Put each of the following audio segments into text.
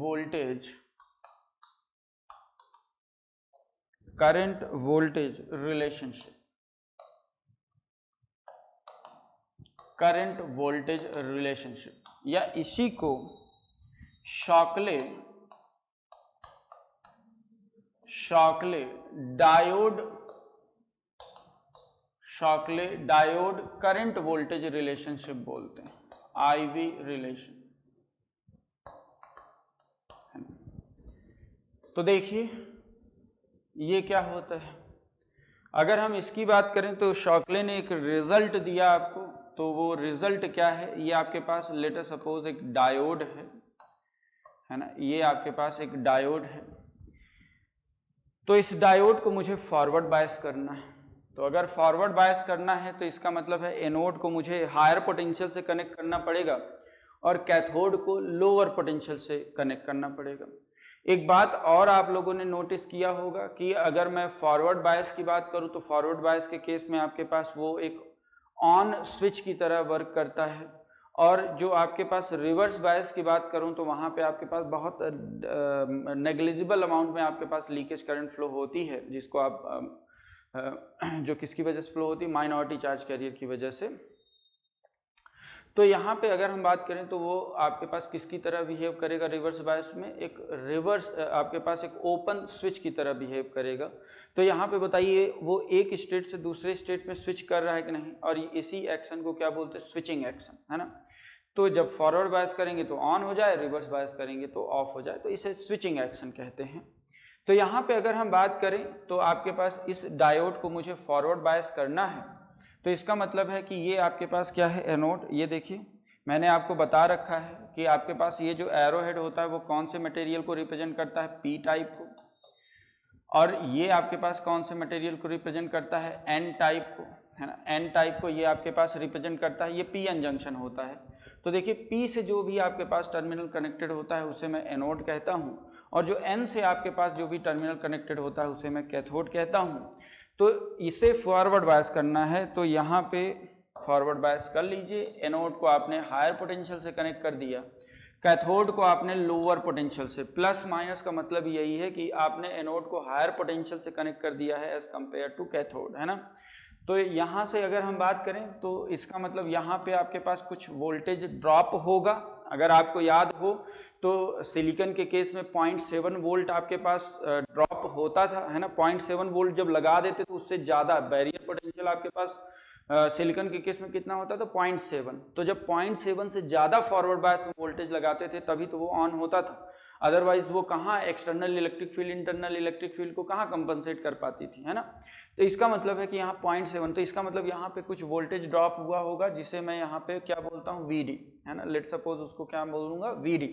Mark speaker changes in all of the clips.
Speaker 1: Voltage relationship, या इसी को Shockley diode current voltage relationship बोलते हैं, IV रिलेशन। तो देखिए ये क्या होता है, अगर हम इसकी बात करें तो शॉकले ने एक रिजल्ट दिया आपको, तो वो रिजल्ट क्या है, ये आपके पास लेट अस सपोज एक डायोड है ना, ये आपके पास एक डायोड है। तो इस डायोड को मुझे फॉरवर्ड बायस करना है। तो अगर फॉरवर्ड बायस करना है तो इसका मतलब है एनोड को मुझे हायर पोटेंशियल से कनेक्ट करना पड़ेगा और कैथोड को लोअर पोटेंशियल से कनेक्ट करना पड़ेगा। एक बात और आप लोगों ने नोटिस किया होगा कि अगर मैं फॉरवर्ड बायस की बात करूं तो फॉरवर्ड बायस के केस में आपके पास वो एक ऑन स्विच की तरह वर्क करता है, और जो आपके पास रिवर्स बायस की बात करूं तो वहां पे आपके पास बहुत नेग्लिजिबल अमाउंट में आपके पास लीकेज करंट फ्लो होती है, जिसको आप जो किसकी वजह से फ्लो होती है, माइनॉरिटी चार्ज कैरियर की वजह से। तो यहाँ पे अगर हम बात करें तो वो आपके पास किसकी तरह बिहेव करेगा, रिवर्स बायस में एक रिवर्स आपके पास एक ओपन स्विच की तरह बिहेव करेगा। तो यहाँ पे बताइए वो एक स्टेट से दूसरे स्टेट में स्विच कर रहा है कि नहीं, और इसी एक्शन को क्या बोलते हैं, स्विचिंग एक्शन, है ना। तो जब फॉरवर्ड बायस करेंगे तो ऑन हो जाए, रिवर्स बायस करेंगे तो ऑफ हो जाए, तो इसे स्विचिंग एक्शन कहते हैं। तो यहाँ पे अगर हम बात करें तो आपके पास इस डायोड को मुझे फॉरवर्ड बायस करना है, तो इसका मतलब है कि ये आपके पास क्या है, एनोड। ये देखिए मैंने आपको बता रखा है कि आपके पास ये जो एरो हेड होता है वो कौन से मटेरियल को रिप्रेजेंट करता है, पी टाइप को, और ये आपके पास कौन से मटेरियल को रिप्रेजेंट करता है, एन टाइप को, है ना। एन टाइप को ये आपके पास रिप्रेजेंट करता है, ये पी एन जंक्शन होता है। तो देखिए पी से जो भी आपके पास टर्मिनल कनेक्टेड होता है उसे मैं एनोड कहता हूँ, और जो एन से आपके पास जो भी टर्मिनल कनेक्टेड होता है उसे मैं कैथोड कहता हूँ। तो इसे फॉरवर्ड बायस करना है, तो यहाँ पे फॉरवर्ड बायस कर लीजिए। एनोड को आपने हायर पोटेंशियल से कनेक्ट कर दिया, कैथोड को आपने लोअर पोटेंशियल से। प्लस माइनस का मतलब यही है कि आपने एनोड को हायर पोटेंशियल से कनेक्ट कर दिया है एज कंपेयर टू कैथोड, है ना। तो यहाँ से अगर हम बात करें तो इसका मतलब यहाँ पे आपके पास कुछ वोल्टेज ड्रॉप होगा। अगर आपको याद हो तो सिलिकॉन के केस में 0.7 वोल्ट आपके पास ड्रॉप होता था, है ना। 0.7 वोल्ट जब लगा देते तो उससे ज़्यादा बैरियर पोटेंशियल आपके पास सिलिकॉन के केस में कितना होता था, 0.7। तो जब 0.7 से ज़्यादा फॉरवर्ड बायस में वोल्टेज लगाते थे तभी तो वो ऑन होता था, अदरवाइज वो कहाँ external electric field internal electric field को कहाँ कंपनसेट कर पाती थी, है ना। तो इसका मतलब है कि यहाँ 0.7, तो इसका मतलब यहाँ पे कुछ वोल्टेज ड्रॉप हुआ होगा, जिसे मैं यहाँ पे क्या बोलता हूँ, VD, है ना। लेट सपोज उसको क्या बोलूँगा, VD।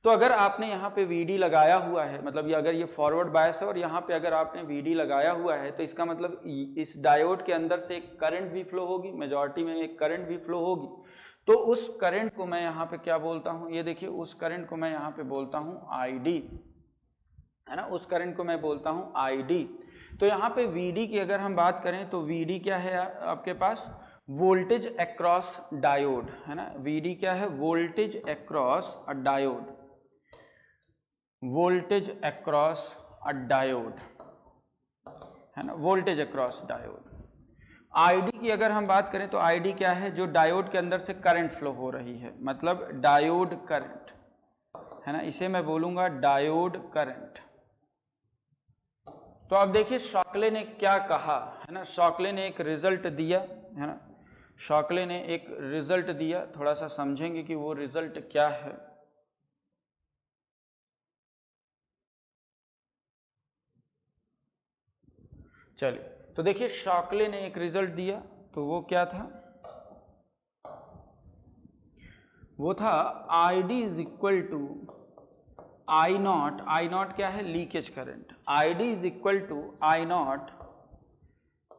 Speaker 1: तो अगर आपने यहाँ पे VD लगाया हुआ है, मतलब ये अगर ये फॉरवर्ड बायस है और यहाँ पे अगर आपने VD लगाया हुआ है, तो इसका मतलब इस डायोड के अंदर से एक करंट भी फ्लो होगी, मेजॉरिटी में एक करंट भी फ्लो होगी। तो उस करंट को मैं यहाँ पे क्या बोलता हूँ, ये देखिए उस करंट को मैं यहाँ पे बोलता हूँ ID, है ना। उस करंट को मैं बोलता हूँ ID। तो यहाँ पे VD की अगर हम बात करें तो VD क्या है आपके पास, वोल्टेज अक्रॉस डायोड, है ना। VD क्या है, voltage across a diode, voltage across a diode, है ना, वोल्टेज अक्रॉस डायोड। ID की अगर हम बात करें तो ID क्या है, जो डायोड के अंदर से करंट फ्लो हो रही है, मतलब डायोड करंट, है ना। इसे मैं बोलूंगा डायोड करंट। तो अब देखिए शॉकले ने क्या कहा, है ना। शॉकले ने एक रिजल्ट दिया, है ना। शॉकले ने एक रिजल्ट दिया, थोड़ा सा समझेंगे कि वो रिजल्ट क्या है। चलिए तो देखिए शॉकले ने एक रिजल्ट दिया, तो वो क्या था, वो था ID is equal to I naught. I naught क्या है, leakage current. ID is equal to I naught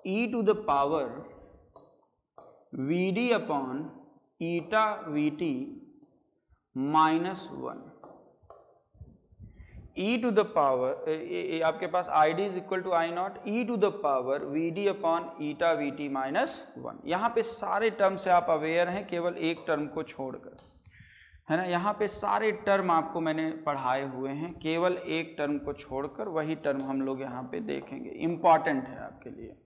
Speaker 1: e to the power VD upon eta VT -1 e to the power, आपके पास ID is equal to I naught e to the power VD upon eta VT -1। यहाँ पे सारे term से आप aware हैं, केवल एक टर्म को छोड़कर। है ना। यहाँ पे सारे टर्म आपको मैंने पढ़ाए हुए हैं, केवल एक टर्म को छोड़कर वही टर्म हम लोग यहाँ पे देखेंगे, इम्पॉर्टेंट है आपके लिए।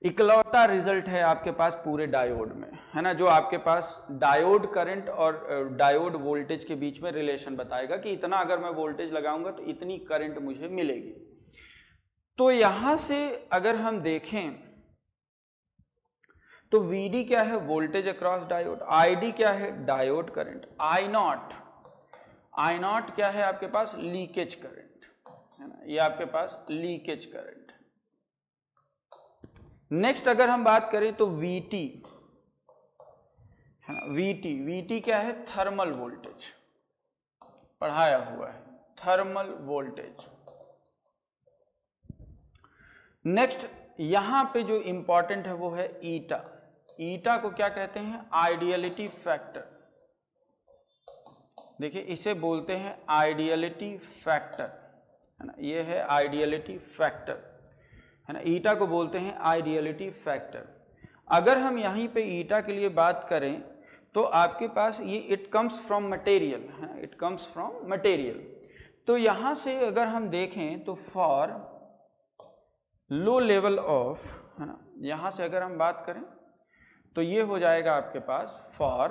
Speaker 1: इकलौता रिजल्ट है आपके पास पूरे डायोड में, है ना, जो आपके पास डायोड करंट और डायोड वोल्टेज के बीच में रिलेशन बताएगा कि इतना अगर मैं वोल्टेज लगाऊंगा तो इतनी करंट मुझे मिलेगी। तो यहां से अगर हम देखें तो VD क्या है, वोल्टेज अक्रॉस डायोड, ID क्या है, डायोड करंट, I नॉट क्या है आपके पास, लीकेज करंट, है ना, ये आपके पास लीकेज करंट। नेक्स्ट अगर हम बात करें तो VT, है ना, VT क्या है, थर्मल वोल्टेज, पढ़ाया हुआ है, थर्मल वोल्टेज। नेक्स्ट यहां पे जो इंपॉर्टेंट है वो है ईटा। ईटा को क्या कहते हैं, आइडियलिटी फैक्टर। देखिए इसे बोलते हैं आइडियलिटी फैक्टर, है ना, ये है आइडियलिटी फैक्टर, है ना, ईटा को बोलते हैं आइडियलिटी फैक्टर। अगर हम यहीं पे ईटा के लिए बात करें तो आपके पास ये इट कम्स फ्रॉम मटेरियल, है, इट कम्स फ्रॉम मटेरियल। तो यहां से अगर हम देखें तो फॉर लो लेवल ऑफ, है ना, यहां से अगर हम बात करें तो ये हो जाएगा आपके पास फॉर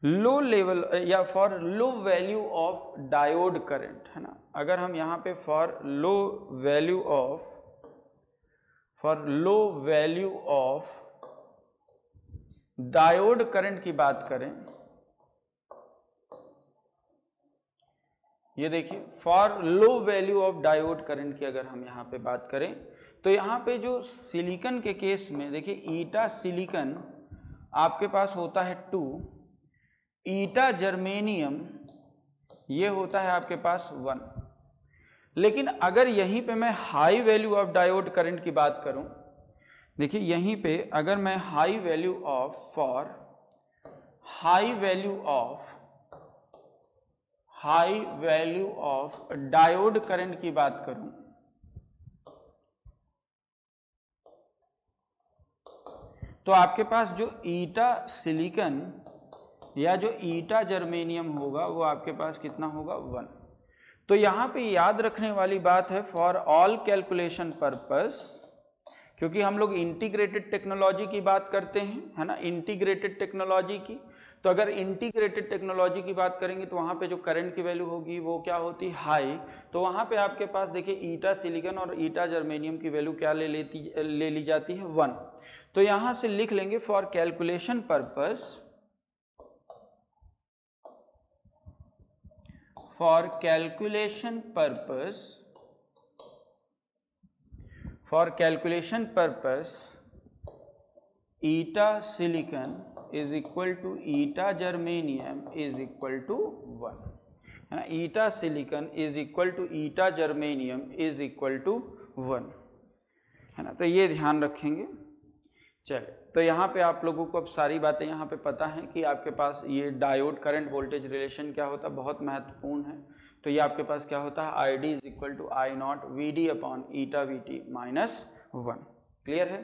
Speaker 1: लो लेवल या for low value of diode current, है ना। अगर हम यहाँ पे for low value of diode current की बात करें, ये देखिए for low value of diode current की अगर हम यहाँ पे बात करें तो यहाँ पे जो सिलिकॉन के केस में देखिए ईटा सिलिकॉन आपके पास होता है 2, ईटा जर्मेनियम ये होता है आपके पास 1। लेकिन अगर यहीं पे मैं high value of diode current की बात करूं, देखिए यहीं पे अगर मैं high value of diode current की बात करूं तो आपके पास जो ईटा सिलिकॉन या जो ईटा जर्मेनियम होगा वो आपके पास कितना होगा, 1। तो यहाँ पे याद रखने वाली बात है फॉर ऑल कैलकुलेशन पर्पस, क्योंकि हम लोग इंटीग्रेटेड टेक्नोलॉजी की बात करते हैं, है ना, इंटीग्रेटेड टेक्नोलॉजी की। तो अगर इंटीग्रेटेड टेक्नोलॉजी की बात करेंगे तो वहाँ पे जो करंट की वैल्यू होगी वो क्या होती है, हाई। तो वहाँ पे आपके पास देखिए ईटा सिलिकॉन और ईटा जर्मेनियम की वैल्यू क्या ले ली जाती है, 1। तो यहाँ से लिख लेंगे for calculation purpose, for calculation purpose eta silicon is equal to eta germanium is equal to 1, है ना, eta silicon is equal to eta germanium is equal to 1, है ना। तो ये ध्यान रखेंगे। चलिए, तो यहाँ पे आप लोगों को अब सारी बातें यहाँ पे पता हैं कि आपके पास ये डायोड करंट वोल्टेज रिलेशन क्या होता है, बहुत महत्वपूर्ण है। तो ये आपके पास क्या होता है, ID is equal to I naught VD upon eta VT minus 1। Clear है।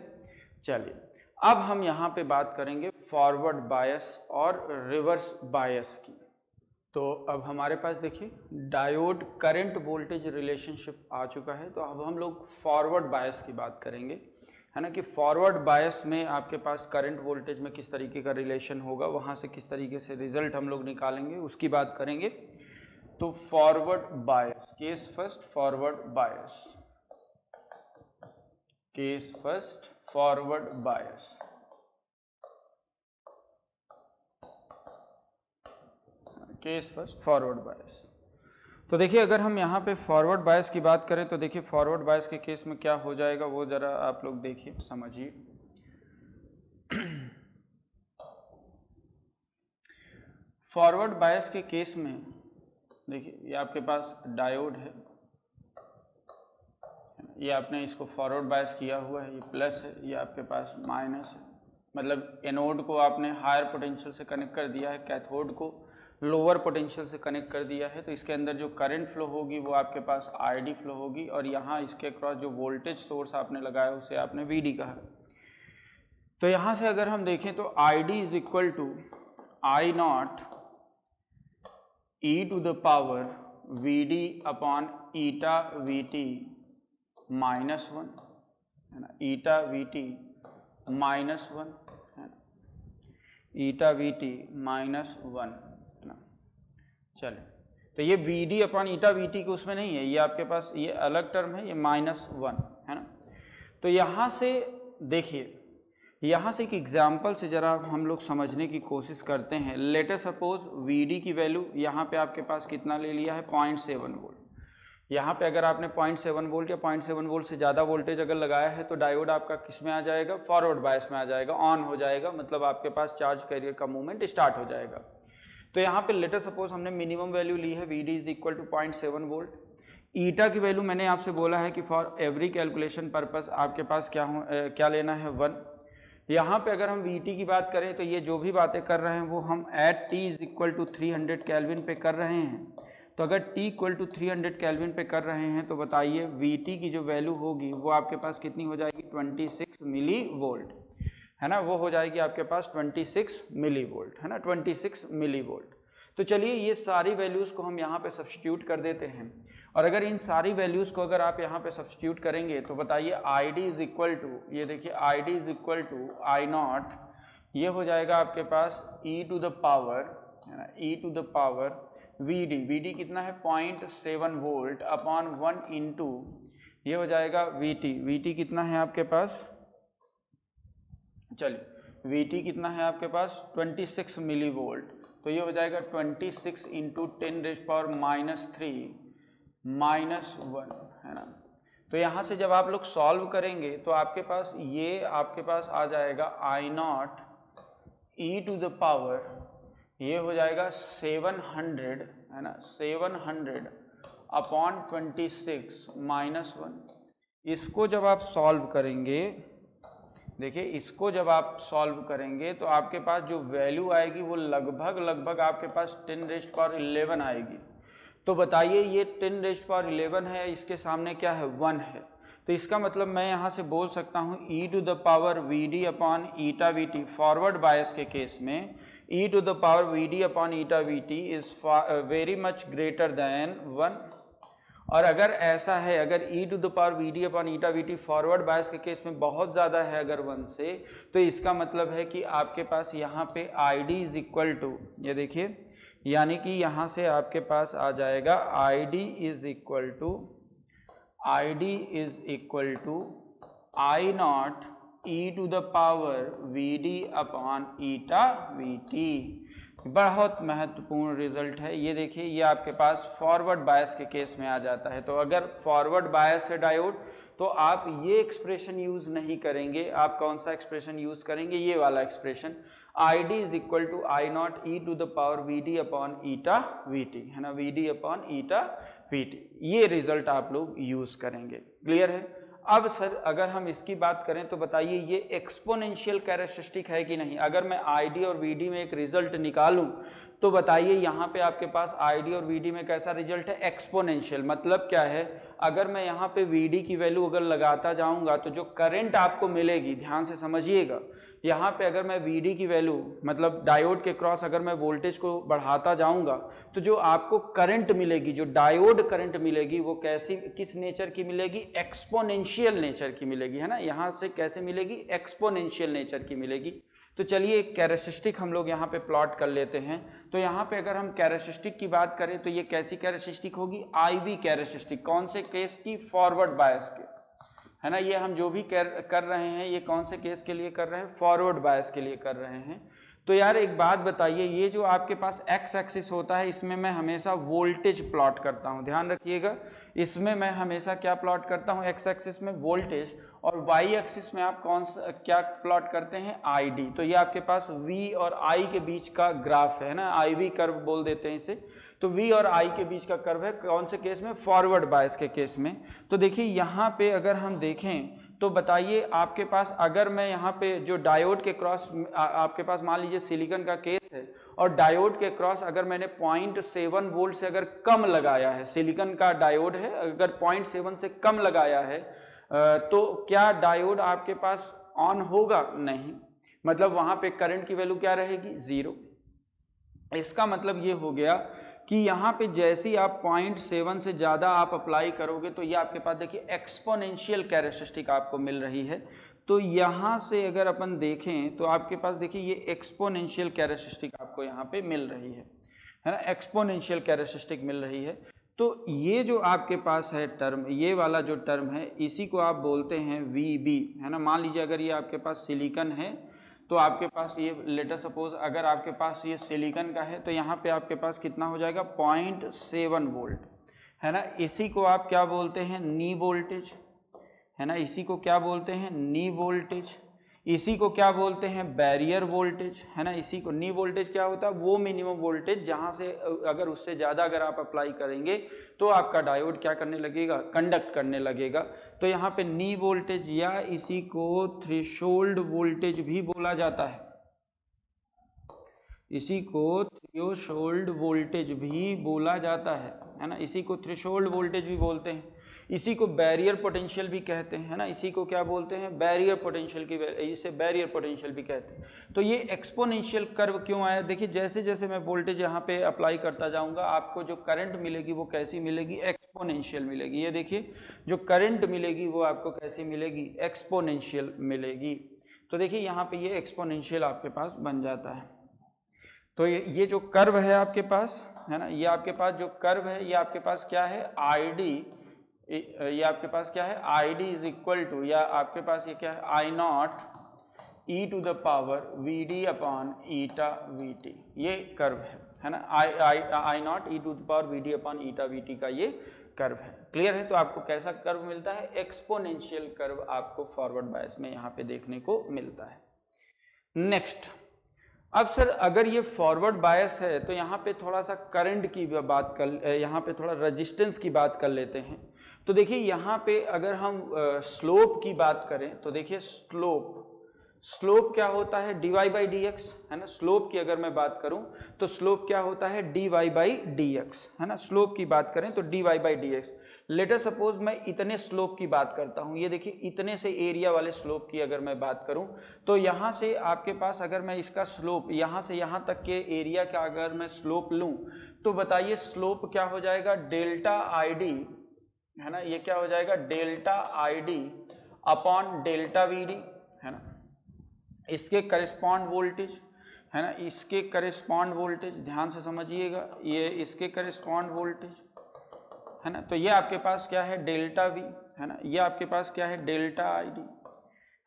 Speaker 1: चलिए अब हम यहाँ पे बात करेंगे फॉरवर्ड बायस और रिवर्स बायस की। तो अब हमारे पास देखिए डायोड करंट वोल्टेज रिलेशनशिप आ चुका है, तो अब हम लोग फॉरवर्ड बायस की बात करेंगे, है ना, कि फॉरवर्ड बायस में आपके पास करंट वोल्टेज में किस तरीके का रिलेशन होगा, वहाँ से किस तरीके से रिजल्ट हम लोग निकालेंगे उसकी बात करेंगे। तो forward bias, case first forward bias, case first forward bias. Case first forward bias. तो देखिए अगर हम यहाँ पे फॉरवर्ड बायस की बात करें तो देखिए फॉरवर्ड बायस के केस में क्या हो जाएगा वो ज़रा आप लोग देखिए समझिए। फॉरवर्ड बायस के केस में देखिए ये आपके पास डायोड है, ये आपने इसको फॉरवर्ड बायस किया हुआ है, ये प्लस है, ये आपके पास माइनस है, मतलब एनोड को आपने हायर पोटेंशियल से कनेक्ट कर दिया है, कैथोड को लोअर पोटेंशियल से कनेक्ट कर दिया है। तो इसके अंदर जो करंट फ्लो होगी वो आपके पास ID फ्लो होगी, और यहाँ इसके अक्रॉस जो वोल्टेज सोर्स आपने लगाया उसे आपने VD कहा। तो यहाँ से अगर हम देखें तो ID is equal to I naught e to the power V D upon eta V T minus 1, है ना, ईटा वी टी माइनस 1, है ना, ईटा वी टी माइनस 1, है ना। चलिए, तो ये V D upon eta V T के उसमें नहीं है, ये आपके पास ये अलग टर्म है, ये -1, है ना। तो यहाँ से देखिए, यहाँ से एक एग्जाम्पल से ज़रा हम लोग समझने की कोशिश करते हैं। Let us suppose V D की वैल्यू यहाँ पे आपके पास कितना ले लिया है, 0.7 वोल्ट। यहाँ पे अगर आपने 0.7 वोल्ट या 0.7 वोल्ट से ज़्यादा वोल्टेज अगर लगाया है तो डायोड आपका किस में आ जाएगा, फॉरवर्ड बायस में आ जाएगा, ऑन हो जाएगा, मतलब आपके पास चार्ज कैरियर का मूवमेंट स्टार्ट हो जाएगा। तो यहाँ पे लेट अस सपोज हमने मिनिमम वैल्यू ली है, V D is equal to 0.7 volt. Eta की वैल्यू मैंने आपसे बोला है कि फॉर एवरी कैलकुलेशन पर्पस आपके पास क्या लेना है, 1। यहाँ पे अगर हम Vt की बात करें तो ये जो भी बातें कर रहे हैं वो हम at T is equal to 300 kelvin पे कर रहे हैं। तो अगर T इक्वल टू 300 केल्विन पे कर रहे हैं तो बताइए Vt की जो वैल्यू होगी वो आपके पास कितनी हो जाएगी, 26 मिली वोल्ट, है ना, वो हो जाएगी आपके पास 26 मिली वोल्ट, है ना, 26 मिली वोल्ट। तो चलिए ये सारी वैल्यूज़ को हम यहाँ पे सब्स्टिट्यूट कर देते हैं, और अगर इन सारी वैल्यूज़ को अगर आप यहाँ पे सब्स्टिट्यूट करेंगे तो बताइए I D is equal to, ये देखिए I D is equal to I naught, ये हो जाएगा आपके पास ई टू द पावर, है ना, e to the power V D, V D कितना है 0.7 वोल्ट अपॉन 1 इंटू, ये हो जाएगा वी टी, वी टी कितना है आपके पास, चलिए वी टी कितना है आपके पास 26 मिली वोल्ट, तो ये हो जाएगा 26 इंटू 10⁻³ -1, है ना। तो यहाँ से जब आप लोग सॉल्व करेंगे तो आपके पास ये आपके पास आ जाएगा I naught e to the power, ये हो जाएगा 700, है ना, 700 अपॉन 26 -1। इसको जब आप सॉल्व करेंगे, देखिए इसको जब आप सॉल्व करेंगे तो आपके पास जो वैल्यू आएगी वो लगभग आपके पास 10⁻11 आएगी। तो बताइए ये 10⁻11 है, इसके सामने क्या है, 1 है। तो इसका मतलब मैं यहाँ से बोल सकता हूँ e to the power V D upon eta V T, forward bias के केस में e to the power V D upon eta V T is very much greater than 1। और अगर ऐसा है, अगर e to the power V D upon eta V T forward bias के case में बहुत ज़्यादा है अगर 1 से, तो इसका मतलब है कि आपके पास यहाँ पे I D is equal to, ये देखिए, यानी कि यहाँ से आपके पास आ जाएगा I D is equal to I naught e to the power V D upon eta V T. बहुत महत्वपूर्ण रिजल्ट है ये, देखिए ये आपके पास फॉरवर्ड बायस के केस में आ जाता है। तो अगर फॉरवर्ड बायस है डायोड तो आप ये एक्सप्रेशन यूज नहीं करेंगे, आप कौन सा एक्सप्रेशन यूज करेंगे, ये वाला expression, I D is equal to I naught e to the power V D upon eta V T, है ना, V D upon eta V T, ये रिजल्ट आप लोग यूज करेंगे। क्लियर है। अब सर अगर हम इसकी बात करें तो बताइए ये एक्सपोनेंशियल कैरेक्टरिस्टिक है कि नहीं। अगर मैं आई डी और वी डी में एक रिजल्ट निकालूं तो बताइए यहाँ पे आपके पास आई डी और वी डी में कैसा रिजल्ट है, एक्सपोनेंशियल। मतलब क्या है, अगर मैं यहाँ पे वी डी की वैल्यू अगर लगाता जाऊँगा तो जो करंट आपको मिलेगी, ध्यान से समझिएगा, यहाँ पे अगर मैं वी की वैल्यू मतलब डायोड के क्रॉस अगर मैं वोल्टेज को बढ़ाता जाऊँगा तो जो आपको करंट मिलेगी, जो डायोड करंट मिलेगी वो कैसी, किस नेचर की मिलेगी, एक्सपोनेंशियल नेचर की मिलेगी, है ना। यहाँ से कैसे मिलेगी, एक्सपोनेंशियल नेचर की मिलेगी। तो चलिए एक कैरेक्टरिस्टिक हम लोग यहाँ पे प्लॉट कर लेते हैं। तो यहाँ पे अगर हम कैरेक्टरिस्टिक की बात करें तो ये कैसी कैरेक्टरिस्टिक होगी, IV कैरेक्टरिस्टिक। कौन से केस की, फॉरवर्ड बायस के, है ना। ये हम जो भी कर रहे हैं ये कौन से केस के लिए कर रहे हैं, फॉरवर्ड बायस के लिए कर रहे हैं। तो यार एक बात बताइए, ये जो आपके पास एक्स एक्सिस होता है इसमें मैं हमेशा वोल्टेज प्लॉट करता हूँ, ध्यान रखिएगा, इसमें मैं हमेशा क्या प्लॉट करता हूँ, एक्स एक्सिस में वोल्टेज, और वाई एक्सिस में आप कौन सा क्या प्लॉट करते हैं, ID। तो ये आपके पास V और I के बीच का ग्राफ है ना, IV कर्व बोल देते हैं इसे। तो V और I के बीच का कर्व है, कौन से केस में, फॉरवर्ड बायस के केस में। तो देखिए यहाँ पे अगर हम देखें तो बताइए आपके पास, अगर मैं यहाँ पे जो डायोड के क्रॉस आपके पास मान लीजिए सिलिकॉन का केस है और डायोड के क्रॉस अगर मैंने 0.7 वोल्ट से अगर कम लगाया है, सिलिकॉन का डायोड है, अगर 0.7 से कम लगाया है तो क्या डायोड आपके पास ऑन होगा, नहीं, मतलब वहाँ पे करंट की वैल्यू क्या रहेगी, 0। इसका मतलब ये हो गया कि यहाँ पे जैसे ही आप 0.7 से ज़्यादा आप अप्लाई करोगे तो ये आपके पास देखिए एक्सपोनेंशियल कैरेक्टरिस्टिक आपको मिल रही है। तो यहाँ से अगर अपन देखें तो आपके पास देखिए ये एक्सपोनेंशियल कैरेक्टरिस्टिक आपको यहाँ पे मिल रही है ना, एक्सपोनेंशियल कैरेक्टरिस्टिक मिल रही है। तो ये जो आपके पास है टर्म, ये वाला जो टर्म है इसी को आप बोलते हैं VB, है ना। मान लीजिए अगर ये आपके पास सिलिकॉन है तो आपके पास ये लेट अस सपोज अगर आपके पास ये सिलिकॉन का है तो यहाँ पे आपके पास कितना हो जाएगा 0.7 वोल्ट, है ना। इसी को आप क्या बोलते हैं, नी वोल्टेज, है ना। इसी को क्या बोलते हैं, नी वोल्टेज। इसी को क्या बोलते हैं, बैरियर वोल्टेज, है ना। इसी को नी वोल्टेज क्या होता है, वो मिनिमम वोल्टेज जहाँ से अगर उससे ज़्यादा अगर आप अप्लाई करेंगे तो आपका डायोड क्या करने लगेगा, कंडक्ट करने लगेगा। तो यहाँ पे नी वोल्टेज या इसी को थ्रेशोल्ड वोल्टेज भी बोला जाता है, इसी को थ्रेशोल्ड वोल्टेज भी बोला जाता है ना। इसी को थ्रेशोल्ड वोल्टेज भी बोलते हैं, इसी को बैरियर पोटेंशियल भी कहते हैं, है ना। इसी को क्या बोलते हैं, बैरियर पोटेंशियल की, इसे बैरियर पोटेंशियल भी कहते हैं। तो ये एक्सपोनेंशियल कर्व क्यों आया, देखिए जैसे जैसे मैं वोल्टेज यहाँ पे अप्लाई करता जाऊँगा आपको जो करंट मिलेगी वो कैसी मिलेगी, एक्सपोनेंशियल मिलेगी। ये देखिए जो करंट मिलेगी वो आपको कैसी मिलेगी, एक्सपोनेंशियल मिलेगी। तो देखिए यहाँ पे ये एक्सपोनेंशियल आपके पास बन जाता है। तो ये जो कर्व है आपके पास, है ना, ये आपके पास जो कर्व है ये आपके पास क्या है, ID, ये आपके पास क्या है, ID इज इक्वल टू, या आपके पास ये क्या है, I0 e to the power VD upon eta VT, ये कर्व है ना। I0 e to the power VD upon eta VT का ये कर्व है। क्लियर है। तो आपको कैसा कर्व मिलता है, एक्सपोनेंशियल कर्व आपको फॉरवर्ड बायस में यहाँ पे देखने को मिलता है। नेक्स्ट, अब सर अगर ये फॉरवर्ड बायस है तो यहाँ पे थोड़ा सा करंट की बात कर, यहाँ पे थोड़ा रेजिस्टेंस की बात कर लेते हैं। तो देखिए यहाँ पे अगर हम स्लोप की बात करें तो देखिए स्लोप क्या होता है, dy/dx, है ना। स्लोप की अगर मैं बात करूं तो स्लोप क्या होता है, dy/dx, है ना। स्लोप की बात करें तो dy/dx। लेट अस सपोज मैं इतने स्लोप की बात करता हूं, ये देखिए इतने से एरिया वाले स्लोप की अगर मैं बात करूं तो यहाँ से आपके पास अगर मैं इसका स्लोप यहाँ से यहाँ तक के एरिया का अगर मैं स्लोप लूं तो बताइए स्लोप क्या हो जाएगा, डेल्टा ID, है ना। ये क्या हो जाएगा, delta ID upon delta VD, है ना। इसके करेस्पॉन्ड वोल्टेज, है ना, इसके करेस्पॉन्ड वोल्टेज, ध्यान से समझिएगा, ये इसके करेस्पॉन्ड वोल्टेज, है ना। तो ये आपके पास क्या है, डेल्टा V, है ना। ये आपके पास क्या है, डेल्टा ID,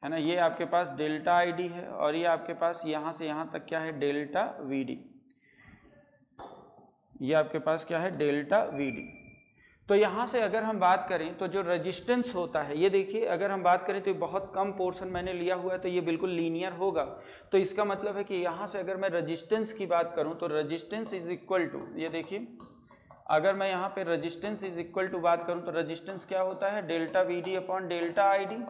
Speaker 1: है ना। ये आपके पास डेल्टा ID है और ये आपके पास यहाँ से यहाँ तक क्या है, डेल्टा VD, ये आपके पास क्या है, डेल्टा VD। तो यहाँ से अगर हम बात करें तो जो रेजिस्टेंस होता है, ये देखिए अगर हम बात करें तो बहुत कम पोर्शन मैंने लिया हुआ है तो ये बिल्कुल लीनियर होगा। तो इसका मतलब है कि यहाँ से अगर मैं रेजिस्टेंस की बात करूँ तो रेजिस्टेंस इज इक्वल टू, ये देखिए अगर मैं यहाँ पे रेजिस्टेंस इज इक्वल टू बात करूँ तो रेजिस्टेंस क्या होता है, delta VD upon delta ID।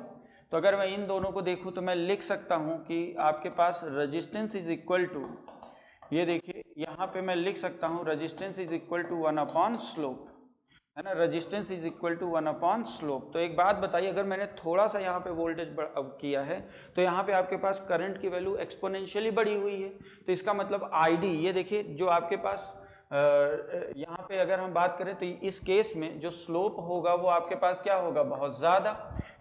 Speaker 1: तो अगर मैं इन दोनों को देखूँ तो मैं लिख सकता हूँ कि आपके पास रेजिस्टेंस इज इक्वल टू, ये देखिए यहाँ पे मैं लिख सकता हूँ resistance is equal to 1 upon slope, है ना। Resistance is equal to 1 upon slope. तो एक बात बताइए, अगर मैंने थोड़ा सा यहाँ पे वोल्टेज किया है तो यहाँ पे आपके पास करंट की वैल्यू एक्सपोनेंशियली बढ़ी हुई है। तो इसका मतलब ID, ये देखिए जो आपके पास यहाँ पे अगर हम बात करें तो इस केस में जो स्लोप होगा वो आपके पास क्या होगा, बहुत ज़्यादा,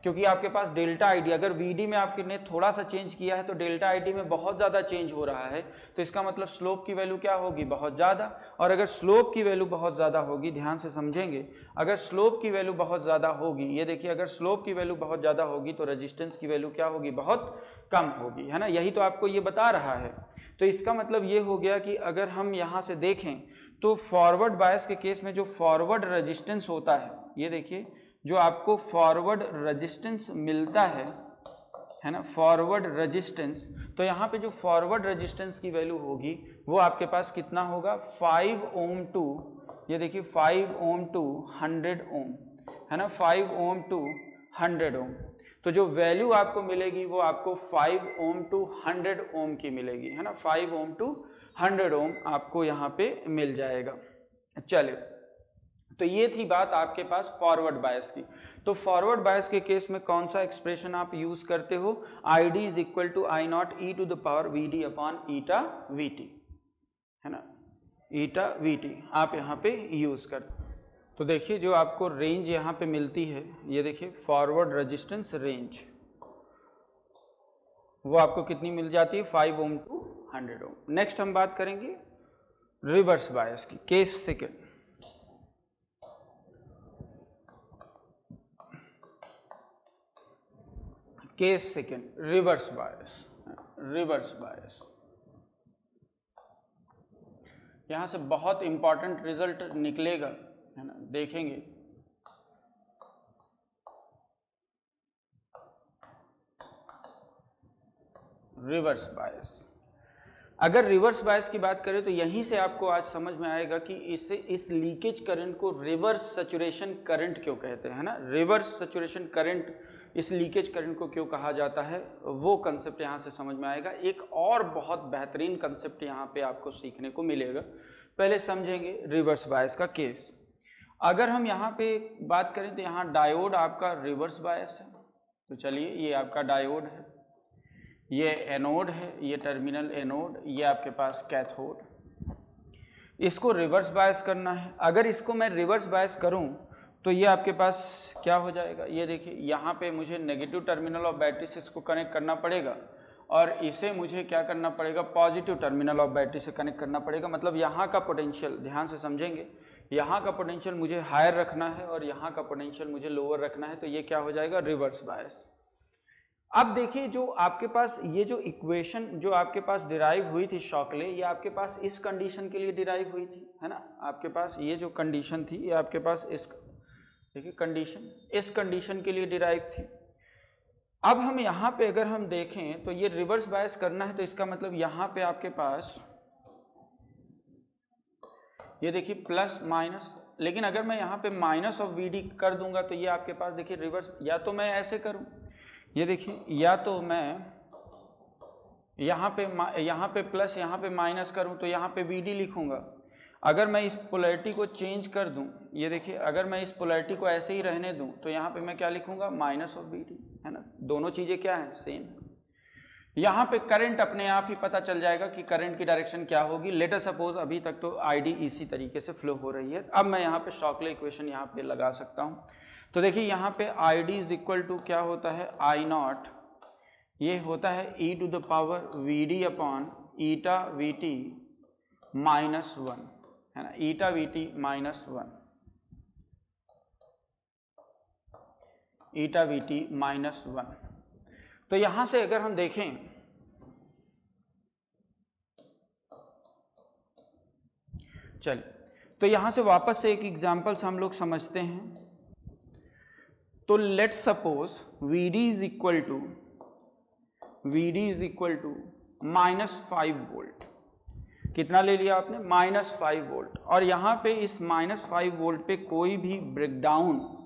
Speaker 1: क्योंकि आपके पास डेल्टा ID, अगर VD में आपने थोड़ा सा चेंज किया है तो डेल्टा ID में बहुत ज़्यादा चेंज हो रहा है। तो इसका मतलब स्लोप की वैल्यू क्या होगी, बहुत ज़्यादा। और अगर स्लोप की वैल्यू बहुत ज़्यादा होगी, ध्यान से समझेंगे, अगर स्लोप की वैल्यू बहुत ज़्यादा होगी, ये देखिए अगर स्लोप की वैल्यू बहुत ज़्यादा होगी तो रेजिस्टेंस की वैल्यू क्या होगी, बहुत कम होगी, है ना। यही तो आपको ये बता रहा है। तो इसका मतलब ये हो गया कि अगर हम यहाँ से देखें तो फॉरवर्ड बायस के केस में जो फॉरवर्ड रेजिस्टेंस होता है, ये देखिए जो आपको फॉरवर्ड रेजिस्टेंस मिलता है ना, फॉरवर्ड रेजिस्टेंस, तो यहाँ पे जो फॉरवर्ड रेजिस्टेंस की वैल्यू होगी वो आपके पास कितना होगा, 5 ओम टू, ये देखिए 5 ओम टू 100 ओम, है ना, 5 ओम टू 100 ओम। तो जो वैल्यू आपको मिलेगी वो आपको 5 ओम टू 100 ओम की मिलेगी, है ना। 5 ओम टू 100 ओम आपको यहाँ पे मिल जाएगा। चलिए, तो ये थी बात आपके पास फॉरवर्ड बायस की। तो फॉरवर्ड बायस के केस में कौन सा एक्सप्रेशन आप यूज करते हो, ID is equal to I0 e to the power VD upon eta VT, है ना। ईटा वीटी आप यहाँ पे यूज़ कर। तो देखिए जो आपको रेंज यहाँ पे मिलती है, ये देखिए फॉरवर्ड रेजिस्टेंस रेंज, वो आपको कितनी मिल जाती है 5 ओम टू 100 ओम। नेक्स्ट हम बात करेंगे रिवर्स बायस की, case second. Case second reverse bias, reverse bias यहाँ से बहुत इंपॉर्टेंट रिजल्ट निकलेगा, है ना, देखेंगे। रिवर्स बायस, अगर रिवर्स बायस की बात करें तो यहीं से आपको आज समझ में आएगा कि इस लीकेज करंट को रिवर्स सैचुरेशन करंट क्यों कहते हैं, ना। रिवर्स सैचुरेशन करंट इस लीकेज करंट को क्यों कहा जाता है, वो कंसेप्ट यहाँ से समझ में आएगा। एक और बहुत बेहतरीन कंसेप्ट यहाँ पे आपको सीखने को मिलेगा। पहले समझेंगे रिवर्स बायस का केस। अगर हम यहाँ पे बात करें तो यहाँ डायोड आपका रिवर्स बायस है, तो चलिए ये आपका डायोड है, ये एनोड है, ये टर्मिनल एनोड, ये आपके पास कैथोड। इसको रिवर्स बायस करना है। अगर इसको मैं रिवर्स बायस करूं तो ये आपके पास क्या हो जाएगा, ये देखिए यहाँ पे मुझे नेगेटिव टर्मिनल ऑफ बैटरी से इसको कनेक्ट करना पड़ेगा और इसे मुझे क्या करना पड़ेगा, पॉजिटिव टर्मिनल ऑफ बैटरी से कनेक्ट करना पड़ेगा। मतलब यहाँ का पोटेंशियल, ध्यान से समझेंगे, यहाँ का पोटेंशियल मुझे हायर रखना है और यहाँ का पोटेंशियल मुझे लोअर रखना है, तो ये क्या हो जाएगा, रिवर्स बायस। अब देखिए जो आपके पास ये जो इक्वेशन जो आपके पास डिराइव हुई थी शॉकले, ये आपके पास इस कंडीशन के लिए डिराइव हुई थी, है ना। आपके पास ये जो कंडीशन थी ये आपके पास इस, देखिए कंडीशन इस कंडीशन के लिए डिराइव थी। अब हम यहाँ पे अगर हम देखें तो ये रिवर्स बायस करना है, तो इसका मतलब यहाँ पे आपके पास ये देखिए प्लस माइनस, लेकिन अगर मैं यहाँ पे माइनस ऑफ वी डी कर दूंगा तो ये आपके पास देखिए रिवर्स, या तो मैं ऐसे करूँ, ये देखिए, या तो मैं यहाँ पे प्लस यहाँ पे माइनस करूँ तो यहाँ पे वी डी लिखूँगा। अगर मैं इस पोलैरिटी को चेंज कर दूं, ये देखिए अगर मैं इस पोलैरिटी को ऐसे ही रहने दूं तो यहाँ पे मैं क्या लिखूंगा, माइनस ऑफ वी डी, है ना। दोनों चीज़ें क्या हैं, सेम। यहाँ पे करंट अपने आप ही पता चल जाएगा कि करंट की डायरेक्शन क्या होगी। लेट अस सपोज अभी तक तो आईडी इसी तरीके से फ्लो हो रही है। अब मैं यहाँ पे शॉकले इक्वेशन यहाँ पे लगा सकता हूँ। तो देखिए यहाँ पे I D is equal to क्या होता है, आई नॉट, ये होता है e to the power V D upon eta V T minus 1, है ना, eta V T minus 1, eta V T minus 1। तो यहां से अगर हम देखें चलिए, तो यहां से वापस से एक एग्जांपल हम लोग समझते हैं। तो let's suppose V D is equal to -5 volt. कितना ले लिया आपने, -5 वोल्ट। और यहाँ पे इस -5 वोल्ट पे कोई भी ब्रेकडाउन,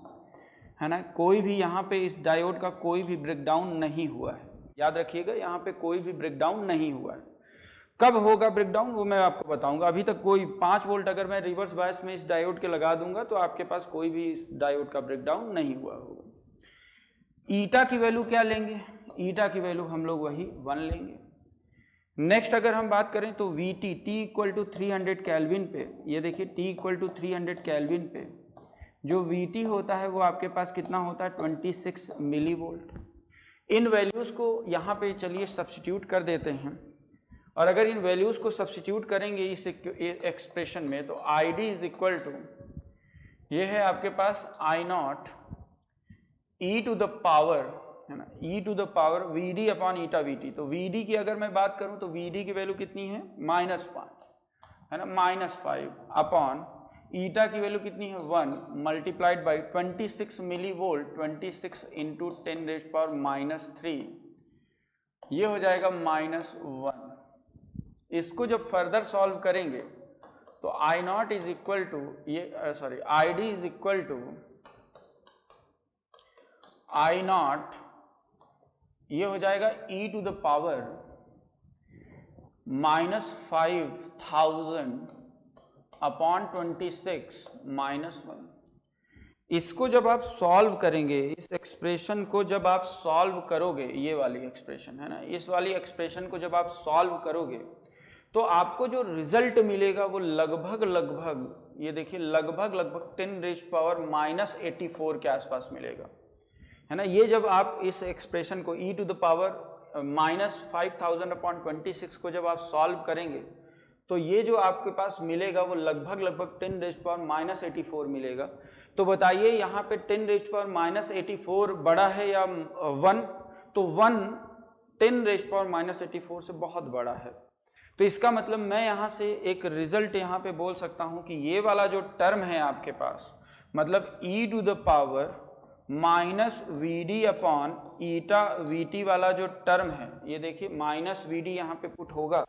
Speaker 1: है ना, कोई भी यहाँ पे इस डायोड का कोई भी ब्रेकडाउन नहीं हुआ है। याद रखिएगा यहाँ पे कोई भी ब्रेकडाउन नहीं हुआ है। कब होगा ब्रेकडाउन वो मैं आपको बताऊंगा। अभी तक कोई 5 वोल्ट अगर मैं रिवर्स बायस में इस डायोड के लगा दूंगा तो आपके पास कोई भी इस डायोड का ब्रेकडाउन नहीं हुआ होगा। ईटा की वैल्यू क्या लेंगे, ईटा की वैल्यू हम लोग वही 1 लेंगे। नेक्स्ट अगर हम बात करें तो V T equal to 300 kelvin पे, ये देखिए टी इक्वल टू 300 कैल्विन पे जो वी टी होता है वो आपके पास कितना होता है, 26 मिली वोल्ट। इन वैल्यूज़ को यहाँ पे चलिए सब्स्टिट्यूट कर देते हैं, और अगर इन वैल्यूज़ को सब्स्टिट्यूट करेंगे इस एक्सप्रेशन में तो I D is equal to, ये है आपके पास I naught e to the power, है ना, e to the power V D upon eta V T. तो वी डी की अगर मैं बात करूं तो वी डी की वैल्यू कितनी है, -5, है ना, -5 अपॉन ईटा की वैल्यू कितनी है 1 multiplied by 26 millivolt, 26 into 10⁻³ ये हो जाएगा -1। इसको जब फर्दर सॉल्व करेंगे तो I naught is equal to ये sorry I D is equal to I naught, ये हो जाएगा e to the power -5000 upon 26 -1। इसको जब आप सॉल्व करेंगे, इस एक्सप्रेशन को जब आप सॉल्व करोगे, ये वाली एक्सप्रेशन है ना, इस वाली एक्सप्रेशन को जब आप सॉल्व करोगे तो आपको जो रिजल्ट मिलेगा वो लगभग ये देखिए लगभग 10⁻⁻84 के आसपास मिलेगा, है ना। ये जब आप इस एक्सप्रेशन को e टू द पावर -5000/26 को जब आप सॉल्व करेंगे तो ये जो आपके पास मिलेगा वो लगभग 10⁻⁻84 मिलेगा। तो बताइए यहाँ पे 10⁻⁻84 बड़ा है या 1? तो 1 10⁻⁻84 से बहुत बड़ा है। तो इसका मतलब मैं यहाँ से एक रिजल्ट यहाँ पे बोल सकता हूँ कि ये वाला जो टर्म है आपके पास, मतलब e to the power -vd/η/vt वाला जो टर्म है, ये देखिए -vd यहाँ पे पुट होगा,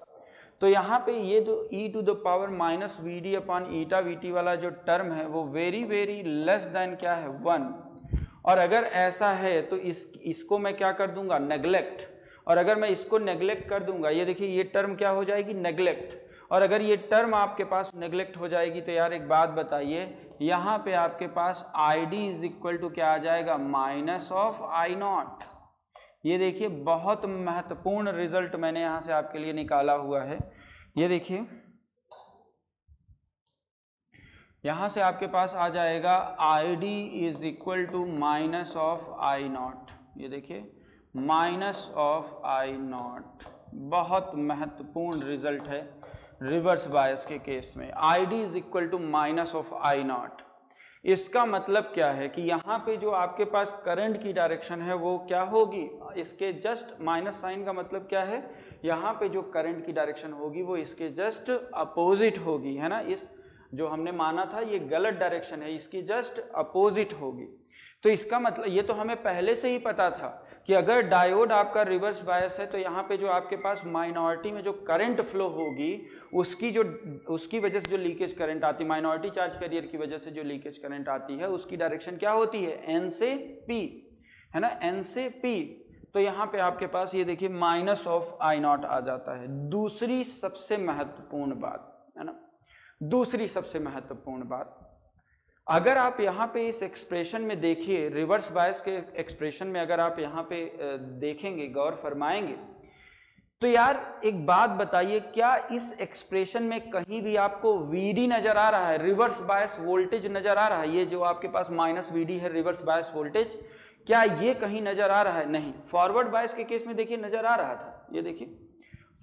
Speaker 1: तो यहाँ पे ये जो e to the power -vd/η/vt वाला जो टर्म है वो वेरी लेस देन क्या है 1। और अगर ऐसा है तो इसको मैं क्या कर दूंगा, नेग्लेक्ट। और अगर मैं इसको नेग्लेक्ट कर दूंगा, ये देखिए ये टर्म क्या हो जाएगी, नेग्लेक्ट। और अगर ये टर्म आपके पास नेग्लेक्ट हो जाएगी तो यार एक बात बताइए, यहाँ पे आपके पास id इज इक्वल टू क्या आ जाएगा, -I0। ये देखिए बहुत महत्वपूर्ण रिजल्ट मैंने यहाँ से आपके लिए निकाला हुआ है। ये देखिए यहाँ से आपके पास आ जाएगा id is equal to -I0। ये देखिए -I0 बहुत महत्वपूर्ण रिजल्ट है रिवर्स बायस के केस में। id is equal to -I0। इसका मतलब क्या है कि यहाँ पे जो आपके पास करंट की डायरेक्शन है वो क्या होगी, इसके जस्ट माइनस साइन का मतलब क्या है, यहाँ पे जो करंट की डायरेक्शन होगी वो इसके जस्ट अपोजिट होगी, है ना। इस जो हमने माना था ये गलत डायरेक्शन है, इसकी जस्ट अपोजिट होगी। तो इसका मतलब ये तो हमें पहले से ही पता था कि अगर डायोड आपका रिवर्स बायस है तो यहाँ पे जो आपके पास माइनॉरिटी में जो करंट फ्लो होगी उसकी वजह से जो लीकेज करंट आती है, माइनॉरिटी चार्ज कैरियर की वजह से जो लीकेज करंट आती है उसकी डायरेक्शन क्या होती है, n से p, है ना, n से p। तो यहाँ पे आपके पास ये देखिए -I0 आ जाता है। दूसरी सबसे महत्वपूर्ण बात, है ना, दूसरी सबसे महत्वपूर्ण बात, अगर आप यहाँ पे इस एक्सप्रेशन में देखिए, रिवर्स बायस के एक्सप्रेशन में अगर आप यहाँ पे देखेंगे, गौर फरमाएंगे, तो यार एक बात बताइए, क्या इस एक्सप्रेशन में कहीं भी आपको Vd नजर आ रहा है, रिवर्स बायस वोल्टेज नजर आ रहा है? ये जो आपके पास -Vd है रिवर्स बायस वोल्टेज, क्या ये कहीं नजर आ रहा है? नहीं। फॉरवर्ड बायस के केस में देखिए नजर आ रहा था। ये देखिए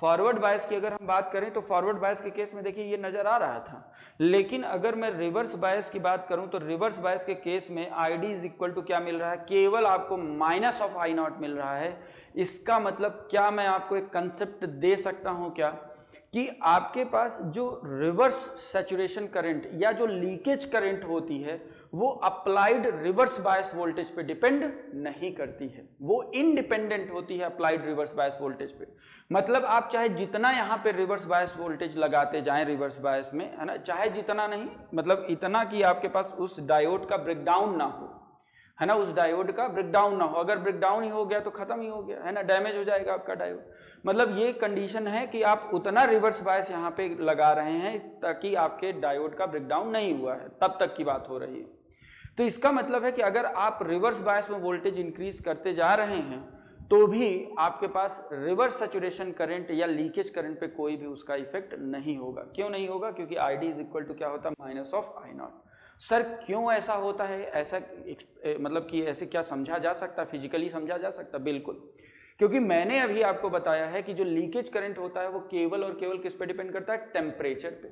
Speaker 1: फॉरवर्ड बायस की अगर हम बात करें तो फॉरवर्ड बायस के केस में देखिए ये नजर आ रहा था। लेकिन अगर मैं रिवर्स बायस की बात करूं तो रिवर्स बायस के केस में id इज इक्वल टू क्या मिल रहा है, केवल आपको -I0 मिल रहा है। इसका मतलब क्या मैं आपको एक कंसेप्ट दे सकता हूं क्या, कि आपके पास जो रिवर्स सैचुरेशन करंट या जो लीकेज करंट होती है वो अप्लाइड रिवर्स बायस वोल्टेज पे डिपेंड नहीं करती है, वो इंडिपेंडेंट होती है अप्लाइड रिवर्स बायस वोल्टेज पे। मतलब आप चाहे जितना यहाँ पे रिवर्स बायस वोल्टेज लगाते जाएं रिवर्स बायस में, है ना, चाहे जितना नहीं, मतलब इतना कि आपके पास उस डायोड का ब्रेकडाउन ना हो, है ना, उस डायोड का ब्रेकडाउन ना हो। अगर ब्रेकडाउन ही हो गया तो खत्म ही हो गया, है ना, डैमेज हो जाएगा आपका डायोड। मतलब ये कंडीशन है कि आप उतना रिवर्स बायस यहाँ पे लगा रहे हैं ताकि आपके डायोड का ब्रेकडाउन नहीं हुआ है, तब तक की बात हो रही है। तो इसका मतलब है कि अगर आप रिवर्स बायस में वोल्टेज इंक्रीज करते जा रहे हैं तो भी आपके पास रिवर्स सैचुरेशन करंट या लीकेज करंट पे कोई भी उसका इफेक्ट नहीं होगा। क्यों नहीं होगा? क्योंकि id इज इक्वल टू क्या होता है, -I0। सर क्यों ऐसा होता है? ऐसा मतलब कि ऐसे क्या समझा जा सकता, फिजिकली समझा जा सकता? बिल्कुल, क्योंकि मैंने अभी आपको बताया है कि जो लीकेज करंट होता है वो केवल और केवल किस पे डिपेंड करता है, टेम्परेचर पे।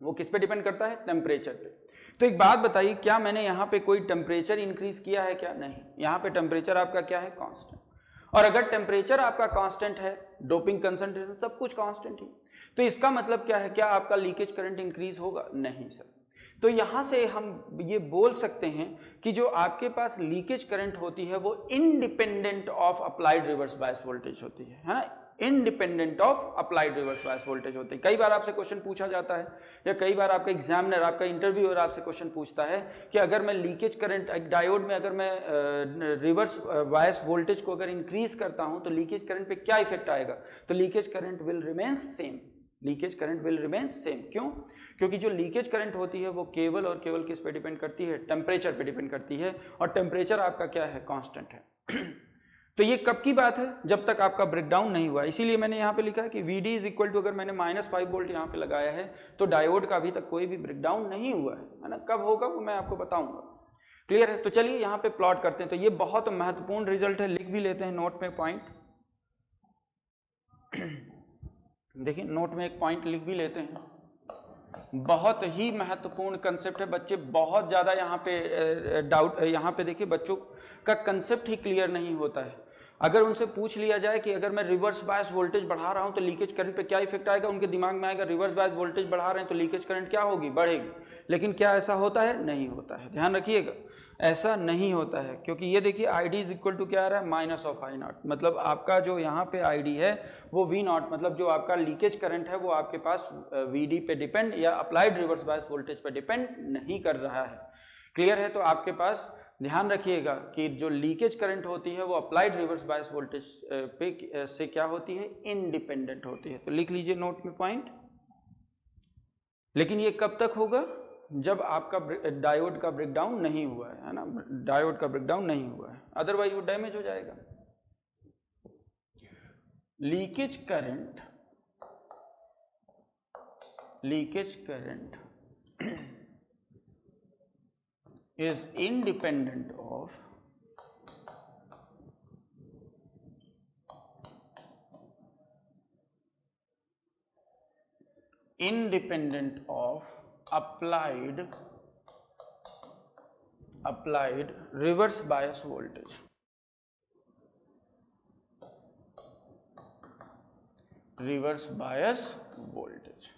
Speaker 1: वो किस पे डिपेंड करता है, टेम्परेचर पे। तो एक बात बताइए, क्या मैंने यहाँ पे कोई टेम्परेचर इंक्रीज किया है क्या? नहीं, यहाँ पे टेम्परेचर आपका क्या है, कांस्टेंट। और अगर टेम्परेचर आपका कांस्टेंट है, डोपिंग कंसंट्रेशन सब कुछ कांस्टेंट ही, तो इसका मतलब क्या है, क्या आपका लीकेज करंट इंक्रीज होगा? नहीं सर। तो यहाँ से हम ये बोल सकते हैं कि जो आपके पास लीकेज करंट होती है वो independent of applied reverse bias voltage होती है ना, independent of applied reverse bias voltage होते हैं। कई बार आपसे क्वेश्चन पूछा जाता है या कई बार आपका एग्जामिनर, आपका इंटरव्यूअर आपसे क्वेश्चन पूछता है कि अगर मैं लीकेज करंट डायोड में अगर मैं रिवर्स बायस वोल्टेज को अगर इंक्रीज करता हूं तो लीकेज करंट पे क्या इफेक्ट आएगा? तो leakage current will remain same, leakage current will remain same. क्यों? क्योंकि जो लीकेज करंट होती है वो केवल और केवल किस पे डिपेंड करती है, टेम्परेचर पे डिपेंड करती है, और टेम्परेचर आपका क्या है, कांस्टेंट है। तो ये कब की बात है, जब तक आपका ब्रेकडाउन नहीं हुआ। इसीलिए मैंने यहाँ पे लिखा है कि Vd इज इक्वल टू, अगर मैंने -5 वोल्ट यहाँ पे लगाया है तो डायोड का अभी तक कोई भी ब्रेकडाउन नहीं हुआ है ना। कब होगा वो मैं आपको बताऊंगा। क्लियर है? तो चलिए यहाँ पे प्लॉट करते हैं। तो ये बहुत महत्वपूर्ण रिजल्ट है, लिख भी लेते हैं नोट में पॉइंट। देखिए नोट में एक पॉइंट लिख भी लेते हैं, बहुत ही महत्वपूर्ण कंसेप्ट है बच्चे। बहुत ज़्यादा यहाँ पे डाउट, यहाँ पे देखिए बच्चों का कंसेप्ट ही क्लियर नहीं होता है। अगर उनसे पूछ लिया जाए कि अगर मैं रिवर्स बायस वोल्टेज बढ़ा रहा हूँ तो लीकेज करंट पे क्या इफेक्ट आएगा, उनके दिमाग में आएगा रिवर्स बायस वोल्टेज बढ़ा रहे हैं तो लीकेज करंट क्या होगी, बढ़ेगी। लेकिन क्या ऐसा होता है? नहीं होता है। ध्यान रखिएगा, ऐसा नहीं होता है, क्योंकि ये देखिए ID इज इक्वल टू क्या आ रहा है, -I0, मतलब आपका जो यहाँ पे ID है वो V0, मतलब जो आपका लीकेज करंट है वो आपके पास VD पे डिपेंड या अप्लाइड रिवर्स बायस वोल्टेज पे डिपेंड नहीं कर रहा है। क्लियर है? तो आपके पास ध्यान रखिएगा कि जो लीकेज करंट होती है वो अप्लाइड रिवर्स बायस वोल्टेज पे से क्या होती है, इंडिपेंडेंट होती है। तो लिख लीजिए नोट में पॉइंट। लेकिन ये कब तक होगा, जब आपका डायोड का ब्रेकडाउन नहीं हुआ है ना, डायोड का ब्रेकडाउन नहीं हुआ है, अदरवाइज वो डैमेज हो जाएगा। Leakage current is independent of applied reverse bias voltage. Reverse bias voltage.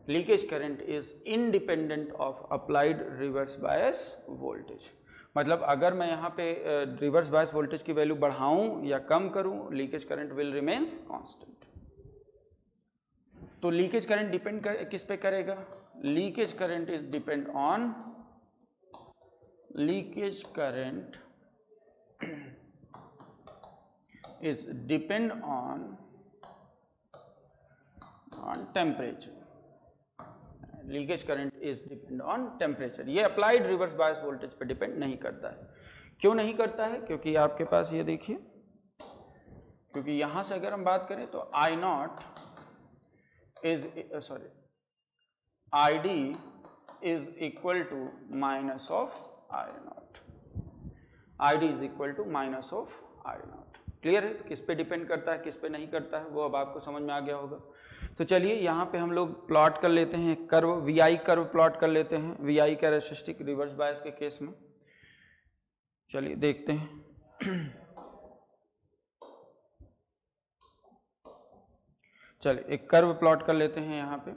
Speaker 1: Leakage current is independent of applied reverse bias voltage. मतलब अगर मैं यहाँ पे रिवर्स बायस वोल्टेज की वैल्यू बढ़ाऊं या कम करूं, leakage current will remains constant. तो लीकेज करंट डिपेंड किस पे करेगा, leakage current is depend on, leakage current is depend on temperature. Leakage current is depend on temperature. ये अप्लाइड रिवर्स बायस वोल्टेज पे depend नहीं करता है। क्यों नहीं करता है? क्योंकि आपके पास ये देखिए, क्योंकि यहां से अगर हम बात करें तो I0 is ID is equal to minus of I0। ID is equal to minus of I0। Clear है? किस पे डिपेंड करता है, किस पे नहीं करता है, वो अब आपको समझ में आ गया होगा। तो चलिए यहाँ पे हम लोग प्लॉट कर लेते हैं कर्व, VI कर्व प्लॉट कर लेते हैं, VI कैरेक्टरिस्टिक रिवर्स बायस के केस में। चलिए देखते हैं। चलिए एक कर्व प्लॉट कर लेते हैं यहाँ पे।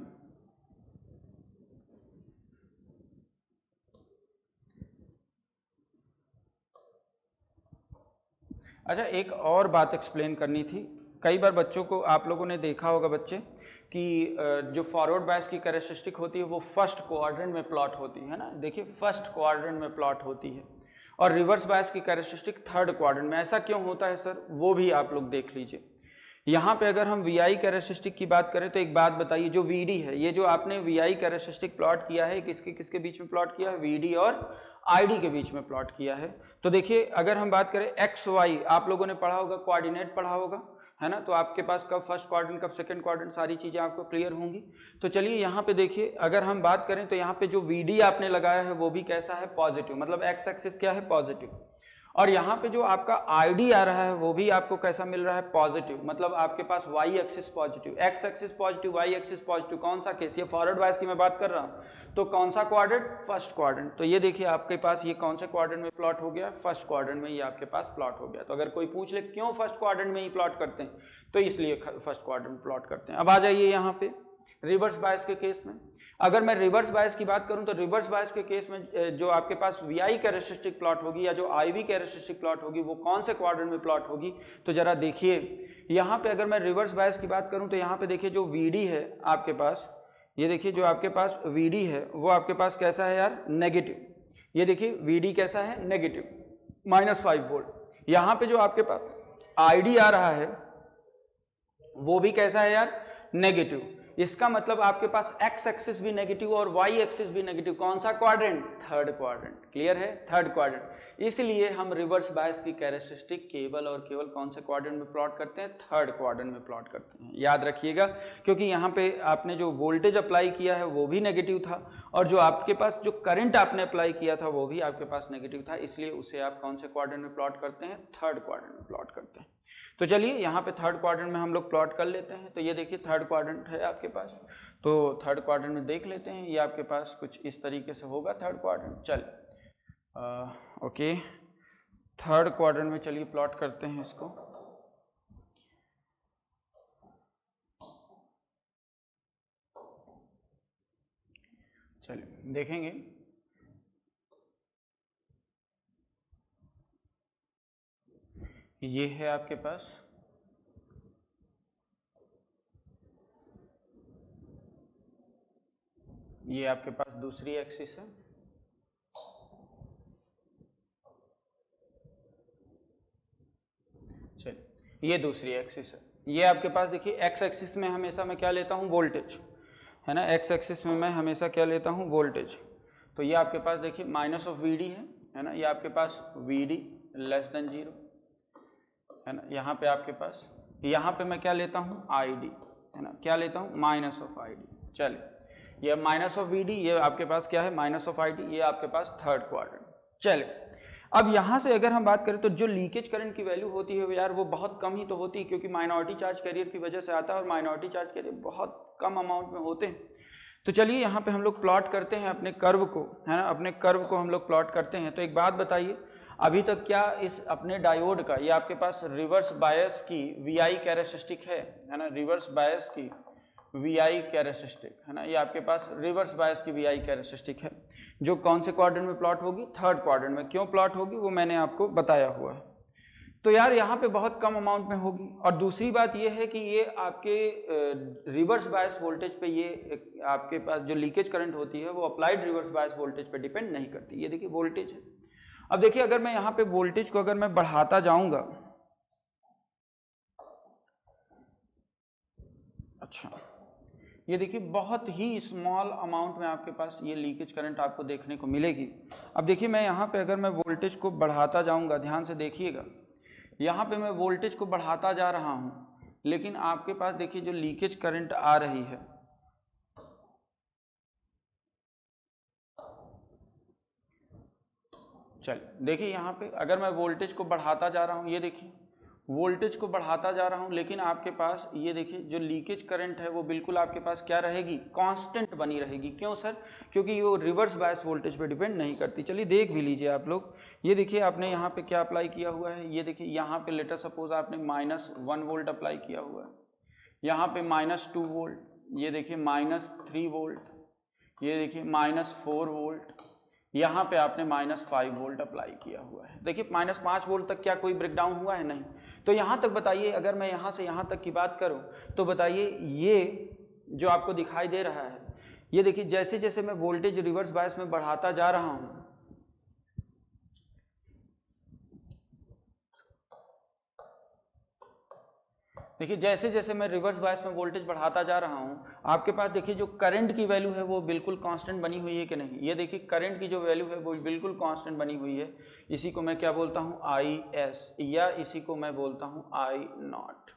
Speaker 1: अच्छा, एक और बात एक्सप्लेन करनी थी। कई बार बच्चों को, आप लोगों ने देखा होगा बच्चे कि जो फॉरवर्ड बायस की कैरेक्टरिस्टिक होती है वो फर्स्ट क्वाड्रेंट में प्लॉट होती है ना। देखिए फर्स्ट क्वाड्रेंट में प्लॉट होती है, और रिवर्स बायस की कैरेक्टरिस्टिक थर्ड क्वाड्रेंट में। ऐसा क्यों होता है सर, वो भी आप लोग देख लीजिए। यहाँ पे अगर हम VI कैरेक्टरिस्टिक की बात करें तो एक बात बताइए, जो VD है, ये जो आपने VI कैरेक्टरिस्टिक प्लॉट किया है, किसके किसके बीच में प्लॉट किया है, VD और ID के बीच में प्लॉट किया है। तो देखिए अगर हम बात करें XY, आप लोगों ने पढ़ा होगा, कोऑर्डिनेट पढ़ा होगा है ना। तो आपके पास कब फर्स्ट क्वाड्रेंट कब सेकंड क्वाड्रेंट, सारी चीजें आपको क्लियर होंगी। तो चलिए यहाँ पे देखिए, अगर हम बात करें तो यहाँ पे जो VD आपने लगाया है वो भी कैसा है, पॉजिटिव, मतलब एक्स एक्सिस क्या है, पॉजिटिव। और यहाँ पे जो आपका ID आ रहा है वो भी आपको कैसा मिल रहा है, पॉजिटिव, मतलब आपके पास Y axis positive, x axis positive, Y axis positive. कौन सा केस, ये फॉरवर्ड बायस की मैं बात कर रहा हूँ। तो कौन सा क्वाड्रेंट, फर्स्ट क्वाड्रेंट। तो ये देखिए आपके पास ये कौन से क्वाड्रेंट में प्लॉट हो गया, फर्स्ट क्वाड्रेंट में ये आपके पास प्लॉट हो गया। तो अगर कोई पूछ ले क्यों फर्स्ट क्वाड्रेंट में ही प्लॉट करते हैं, तो इसलिए फर्स्ट क्वाड्रेंट प्लॉट करते हैं। अब आ जाइए यहाँ पे रिवर्स बायस के केस में। अगर मैं रिवर्स बायस की बात करूं तो रिवर्स बायस के केस में जो आपके पास VI कैरेक्टरिस्टिक प्लॉट होगी या जो IV कैरेक्टरिस्टिक प्लॉट होगी वो कौन से क्वाड्रेंट में प्लॉट होगी, तो जरा देखिए यहाँ पे। अगर मैं रिवर्स बायस की बात करूं तो यहाँ पे देखिए जो VD है आपके पास, ये देखिए जो आपके पास VD है वो आपके पास कैसा है यार, नेगेटिव। ये देखिए VD कैसा है, नेगेटिव, -5 वोल्ट। यहाँ पे जो आपके पास ID आ रहा है वो भी कैसा है यार, नेगेटिव। इसका मतलब आपके पास एक्स एक्सिस भी नेगेटिव और वाई एक्सिस भी नेगेटिव। कौन सा क्वाड्रेंट? Third quadrant. क्लियर है? Third quadrant. इसलिए हम रिवर्स बायस की कैरेक्टरिस्टिक केवल और केवल कौन से क्वाड्रेंट में प्लॉट करते हैं? थर्ड क्वाड्रेंट में प्लॉट करते हैं। याद रखिएगा, क्योंकि यहाँ पे आपने जो वोल्टेज अप्लाई किया है वो भी नेगेटिव था और जो आपके पास जो करंट आपने अप्लाई किया था वो भी आपके पास नेगेटिव था, इसलिए उसे आप कौन से क्वाड्रेंट में प्लॉट करते हैं? थर्ड क्वाड्रेंट में प्लॉट करते हैं। तो चलिए यहाँ पे थर्ड क्वाड्रेंट में हम लोग प्लॉट कर लेते हैं। तो ये देखिए थर्ड क्वाड्रेंट है आपके पास, तो थर्ड क्वाड्रेंट में देख लेते हैं। ये आपके पास कुछ इस तरीके से होगा थर्ड क्वाड्रेंट। चल ओके, थर्ड क्वाड्रेंट में चलिए प्लॉट करते हैं इसको। चलिए देखेंगे। ये है आपके पास ये आपके पास दूसरी एक्सिस है, चलिए ये दूसरी एक्सिस है। ये आपके पास देखिए एक्स एक्सिस में हमेशा मैं क्या लेता हूँ? वोल्टेज, है ना। एक्स एक्सिस में मैं हमेशा क्या लेता हूँ? वोल्टेज। तो ये आपके पास देखिए माइनस ऑफ वी डी है ना। ये आपके पास वी डी लेस देन 0 है ना। यहाँ पे आपके पास यहाँ पे मैं क्या लेता हूँ? आई डी, है ना। क्या लेता हूँ? Minus of I D. चलिए ये माइनस ऑफ वी डी, ये आपके पास क्या है? Minus of I D. ये आपके पास थर्ड क्वाड्रेंट। चलिए अब यहाँ से अगर हम बात करें तो जो लीकेज करंट की वैल्यू होती है यार वो बहुत कम ही तो होती है, क्योंकि माइनॉरिटी चार्ज कैरियर की वजह से आता है और माइनॉरिटी चार्ज कैरियर बहुत कम अमाउंट में होते हैं। तो चलिए यहाँ पे हम लोग प्लॉट करते हैं अपने कर्व को, है ना। अपने कर्व को हम लोग प्लॉट करते हैं। तो एक बात बताइए, अभी तक क्या इस अपने डायोड का ये आपके पास रिवर्स बायस की वीआई कैरेक्टरिस्टिक है ना। रिवर्स बायस की वीआई कैरेक्टरिस्टिक, है ना। ये आपके पास रिवर्स बायस की वीआई कैरेक्टरिस्टिक है, जो कौन से क्वाड्रेंट में प्लॉट होगी? थर्ड क्वाड्रेंट में। क्यों प्लॉट होगी वो मैंने आपको बताया हुआ है। तो यार यहाँ पे बहुत कम अमाउंट में होगी। और दूसरी बात ये है कि ये आपके रिवर्स बायस वोल्टेज पे, ये आपके पास जो लीकेज करंट होती है वो अप्लाइड रिवर्स बायस वोल्टेज पे डिपेंड नहीं करती। ये देखिए वोल्टेज है। अब देखिए अगर मैं यहाँ पे वोल्टेज को अगर मैं बढ़ाता जाऊंगा, अच्छा ये देखिए बहुत ही स्मॉल अमाउंट में आपके पास ये लीकेज करंट आपको देखने को मिलेगी। अब देखिए मैं यहाँ पे अगर मैं वोल्टेज को बढ़ाता जाऊंगा, ध्यान से देखिएगा, यहाँ पे मैं वोल्टेज को बढ़ाता जा रहा हूँ, लेकिन आपके पास देखिए जो लीकेज करंट आ रही है, चलिए देखिए यहाँ पे अगर मैं वोल्टेज को बढ़ाता जा रहा हूँ, ये देखिए वोल्टेज को बढ़ाता जा रहा हूँ, लेकिन आपके पास ये देखिए जो लीकेज करंट है वो बिल्कुल आपके पास क्या रहेगी? कांस्टेंट बनी रहेगी। क्यों सर? क्योंकि वो रिवर्स बायस वोल्टेज पे डिपेंड नहीं करती। चलिए देख भी लीजिए आप लोग। ये देखिए आपने यहाँ पे क्या अप्लाई किया हुआ है? ये देखिए यहाँ पे लेटर सपोज आपने -1 वोल्ट अप्लाई किया हुआ है, यहाँ पे -2 वोल्ट, ये देखिए -3 वोल्ट, ये देखिए -4 वोल्ट, यहाँ पे आपने -5 वोल्ट अप्लाई किया हुआ है। देखिए -5 वोल्ट तक क्या कोई ब्रेकडाउन हुआ है? नहीं। तो यहाँ तक बताइए, अगर मैं यहाँ से यहाँ तक की बात करूँ तो बताइए ये जो आपको दिखाई दे रहा है, ये देखिए जैसे जैसे मैं वोल्टेज रिवर्स बायस में बढ़ाता जा रहा हूँ, देखिए जैसे जैसे मैं रिवर्स बायस में वोल्टेज बढ़ाता जा रहा हूँ, आपके पास देखिए जो करंट की वैल्यू है वो बिल्कुल कांस्टेंट बनी हुई है कि नहीं? ये देखिए करंट की जो वैल्यू है वो बिल्कुल कांस्टेंट बनी हुई है। इसी को मैं क्या बोलता हूँ? IS, या इसी को मैं बोलता हूँ I0,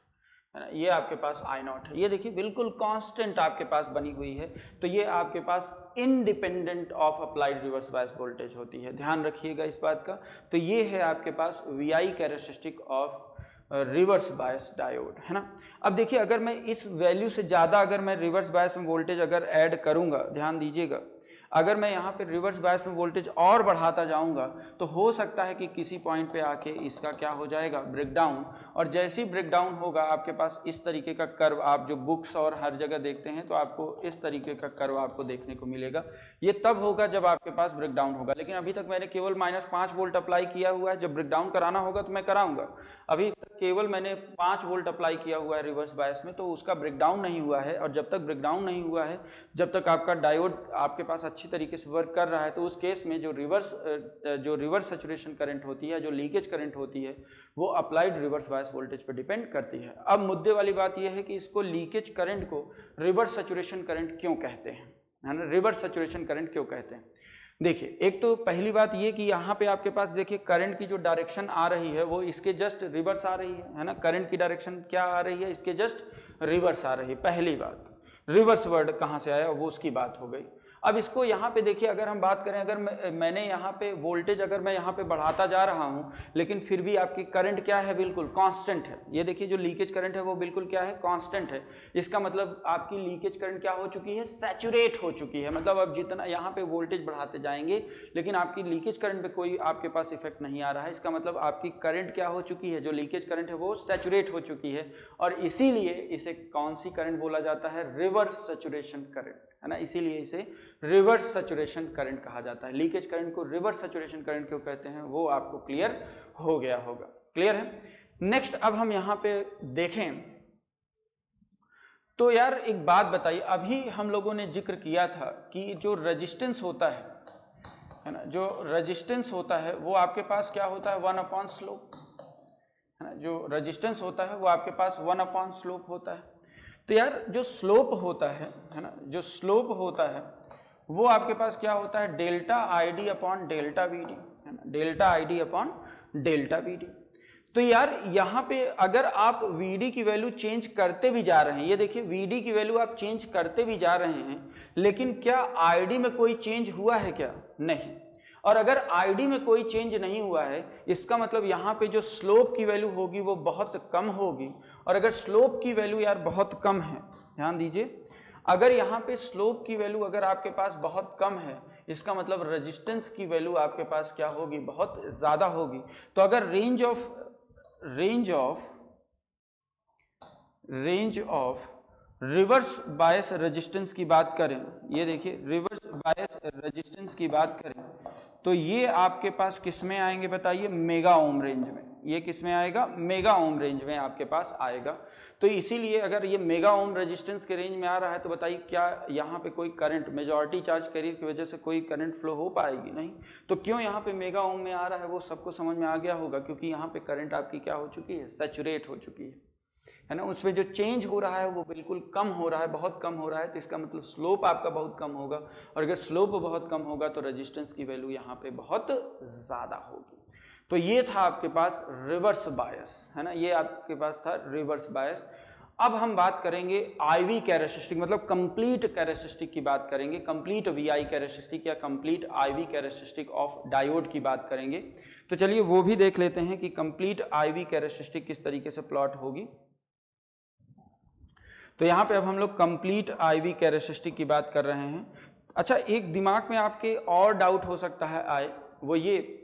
Speaker 1: है ना। ये आपके पास I0 है। ये देखिए बिल्कुल कांस्टेंट आपके पास बनी हुई है। तो ये आपके पास independent of applied reverse bias voltage होती है। ध्यान रखिएगा इस बात का। तो ये है आपके पास VI characteristic of reverse bias diode, है ना। अब देखिए अगर मैं इस वैल्यू से ज़्यादा अगर मैं रिवर्स बायस में वोल्टेज अगर ऐड करूंगा, ध्यान दीजिएगा, अगर मैं यहाँ पे रिवर्स बायस में वोल्टेज और बढ़ाता जाऊंगा तो हो सकता है कि किसी पॉइंट पे आके इसका क्या हो जाएगा? ब्रेकडाउन। और जैसे ही ब्रेकडाउन होगा आपके पास इस तरीके का कर्व, आप जो बुक्स और हर जगह देखते हैं तो आपको इस तरीके का कर्व आपको देखने को मिलेगा। ये तब होगा जब आपके पास ब्रेकडाउन होगा। लेकिन अभी तक मैंने केवल -5 वोल्ट अप्लाई किया हुआ है। जब ब्रेकडाउन कराना होगा तो मैं कराऊंगा। अभी तक केवल मैंने 5 वोल्ट अप्लाई किया हुआ है रिवर्स बायस में, तो उसका ब्रेकडाउन नहीं हुआ है, और जब तक ब्रेकडाउन नहीं हुआ है, जब तक आपका डायोड आपके पास अच्छी तरीके से वर्क कर रहा है, तो उस केस में जो रिवर्स सैचुरेशन करंट होती है, जो लीकेज करंट होती है, वो अप्लाइड रिवर्स बायस वोल्टेज पर डिपेंड करती है। अब मुद्दे वाली बात यह है कि इसको लीकेज करंट को रिवर्स सैचुरेशन करंट क्यों कहते हैं, है ना, रिवर्स सैचुरेशन करंट क्यों कहते हैं। देखिए, एक तो पहली बात ये कि यहाँ पे आपके पास देखिए करंट की जो डायरेक्शन आ रही है वो इसके जस्ट रिवर्स आ रही है ना, करंट की डायरेक्शन क्या आ रही है, इसके जस्ट रिवर्स आ रही है। पहली बात, रिवर्स वर्ड कहाँ से आया वो उसकी बात हो गई। अब इसको यहाँ पे देखिए, अगर हम बात करें, अगर मैंने यहाँ पे वोल्टेज अगर मैं यहाँ पे बढ़ाता जा रहा हूँ, लेकिन फिर भी आपकी करंट क्या है, बिल्कुल कांस्टेंट है। ये देखिए जो लीकेज करंट है वो बिल्कुल क्या है, कांस्टेंट है। इसका मतलब आपकी लीकेज करंट क्या हो चुकी है, सैचुरेट हो चुकी है। मतलब अब जितना यहाँ पे वोल्टेज बढ़ाते जाएंगे लेकिन आपकी लीकेज करंट पे कोई आपके पास इफेक्ट नहीं आ रहा है। इसका मतलब आपकी करंट क्या हो चुकी है, जो लीकेज करंट है वो सैचुरेट हो चुकी है, और इसीलिए इसे कौन सी करंट बोला जाता है, रिवर्स सैचुरेशन करंट, है ना। इसीलिए इसे रिवर्स सैचुरेशन करंट कहा जाता है। लीकेज करंट को रिवर्स सैचुरेशन करंट क्यों कहते हैं वो आपको क्लियर हो गया होगा। क्लियर है। नेक्स्ट अब हम यहां पे देखें तो यार एक बात बताइए, अभी हम लोगों ने जिक्र किया था कि जो रेजिस्टेंस होता है ना, जो रेजिस्टेंस होता है वो आपके पास क्या होता है, 1 स्लोप, है ना। जो रेजिस्टेंस होता है वो आपके पास 1 स्लोप होता है। तो यार जो स्लोप होता है ना, जो स्लोप होता है वो आपके पास क्या होता है, delta I D upon delta we D, है ना, delta I D upon delta we D. तो यार यहाँ पे अगर आप Vd की वैल्यू चेंज करते भी जा रहे हैं, ये देखिए Vd की वैल्यू आप चेंज करते भी जा रहे हैं, लेकिन क्या Id में कोई चेंज हुआ है क्या, नहीं। और अगर Id में कोई चेंज नहीं हुआ है, इसका मतलब यहाँ पे जो स्लोप की वैल्यू होगी वो बहुत कम होगी। और अगर स्लोप की वैल्यू यार बहुत कम है, ध्यान दीजिए, अगर यहाँ पे स्लोप की वैल्यू अगर आपके पास बहुत कम है, इसका मतलब रेजिस्टेंस की वैल्यू आपके पास क्या होगी, बहुत ज़्यादा होगी। तो अगर range of reverse bias resistance की बात करें, ये देखिए रिवर्स बायस रेजिस्टेंस की बात करें, तो ये आपके पास किस में आएंगे बताइए, मेगा ओम रेंज में। ये किस में आएगा, मेगा ओम रेंज में आपके पास आएगा। तो इसीलिए अगर ये मेगा ओम रेजिस्टेंस के रेंज में आ रहा है तो बताइए क्या यहाँ पे कोई करंट, मेजॉरिटी चार्ज कैरियर की वजह से कोई करंट फ्लो हो पाएगी, नहीं। तो क्यों यहाँ पे मेगा ओम में आ रहा है वो सबको समझ में आ गया होगा, क्योंकि यहाँ पे करंट आपकी क्या हो चुकी है, सैचुरेट हो चुकी है ना। उसमें जो चेंज हो रहा है वो बिल्कुल कम हो रहा है, बहुत कम हो रहा है। तो इसका मतलब स्लोप आपका बहुत कम होगा, और अगर स्लोप बहुत कम होगा तो रेजिस्टेंस की वैल्यू यहाँ पे बहुत ज़्यादा होगी। तो ये था आपके पास रिवर्स बायस, है ना, ये आपके पास था रिवर्स बायस। अब हम बात करेंगे IV कैरेक्टरिस्टिक, मतलब कंप्लीट कैरेक्टरिस्टिक की बात करेंगे, कंप्लीट VI कैरेक्टरिस्टिक या complete IV characteristic of diode की बात करेंगे। तो चलिए वो भी देख लेते हैं कि कंप्लीट IV कैरेक्टरिस्टिक किस तरीके से प्लॉट होगी। तो यहाँ पे अब हम लोग कंप्लीट IV कैरेक्टरिस्टिक की बात कर रहे हैं। अच्छा, एक दिमाग में आपके और डाउट हो सकता है आए, वो ये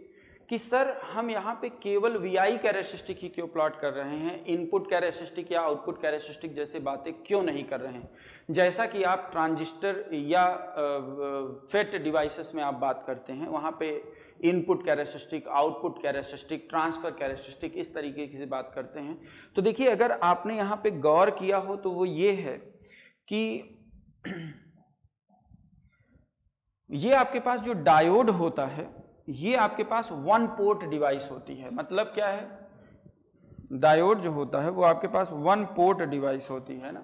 Speaker 1: कि सर हम यहाँ पे केवल VI कैरेक्टरिस्टिक ही क्यों प्लॉट कर रहे हैं, इनपुट कैरेक्टरिस्टिक या आउटपुट कैरेक्टरिस्टिक जैसे बातें क्यों नहीं कर रहे हैं। जैसा कि आप ट्रांजिस्टर या फेट डिवाइसेस में आप बात करते हैं, वहाँ पे input characteristic, output characteristic, transfer characteristic, इस तरीके की बात करते हैं। तो देखिए अगर आपने यहाँ पे गौर किया हो तो वो ये है कि ये आपके पास जो डायोड होता है ये आपके पास 1 पोर्ट डिवाइस होती है। मतलब क्या है, डायोड जो होता है वो आपके पास 1 पोर्ट डिवाइस होती है ना।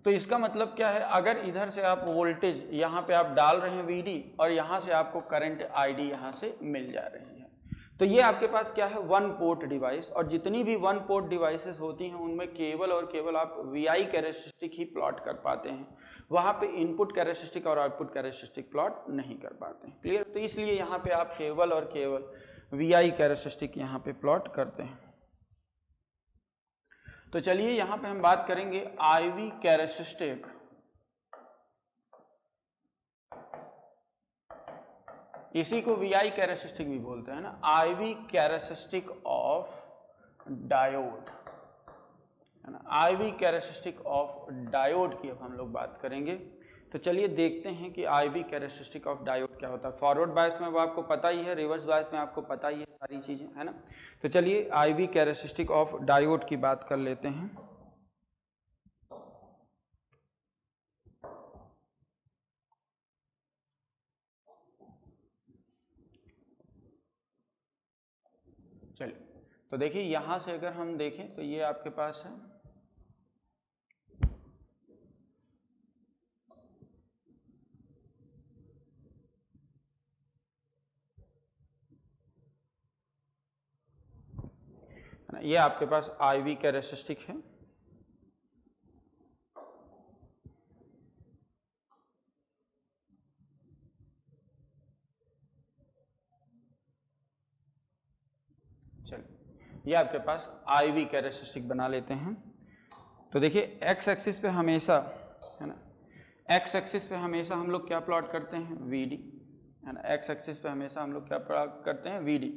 Speaker 1: तो इसका मतलब क्या है, अगर इधर से आप वोल्टेज यहाँ पे आप डाल रहे हैं Vd, और यहाँ से आपको करंट Id यहाँ से मिल जा रही है, तो ये आपके पास क्या है, 1 पोर्ट डिवाइस। और जितनी भी 1 पोर्ट डिवाइसेस होती हैं उनमें केवल और केवल आप VI कैरेक्टरिस्टिक ही प्लॉट कर पाते हैं, वहाँ पे इनपुट कैरेक्टरिस्टिक और आउटपुट कैरेक्टरिस्टिक प्लॉट नहीं कर पाते हैं। क्लियर। तो इसलिए यहाँ पे आप केवल और केवल VI कैरेक्टरिस्टिक यहाँ पे प्लॉट करते हैं। तो चलिए यहाँ पे हम बात करेंगे IV कैरेक्टरिस्टिक। इसी को VI कैरेक्टरिस्टिक भी बोलते हैं ना, IV कैरेक्टरिस्टिक ऑफ डायोड, है ना। IV कैरेक्टरिस्टिक ऑफ डायोड की अब हम लोग बात करेंगे। तो चलिए देखते हैं कि IV कैरेक्टरिस्टिक ऑफ डायोड क्या होता है। फॉरवर्ड बायस में वो आपको पता ही है, रिवर्स बायस में आपको पता ही है सारी चीज़ें, है ना। तो चलिए IV कैरेक्टरिस्टिक ऑफ डायोड की बात कर लेते हैं। चलिए तो देखिए यहाँ से अगर हम देखें तो ये आपके पास है ना, ये आपके पास IV कैरेक्टरिस्टिक है। चलिए ये आपके पास IV कैरेक्टरिस्टिक बना लेते हैं। तो देखिए एक्स एक्सिस पे हमेशा, है ना, एक्स एक्सिस पे हमेशा हम लोग क्या प्लॉट करते हैं, VD, है ना। एक्स एक्सिस पे हमेशा हम लोग क्या प्लॉट करते हैं, VD।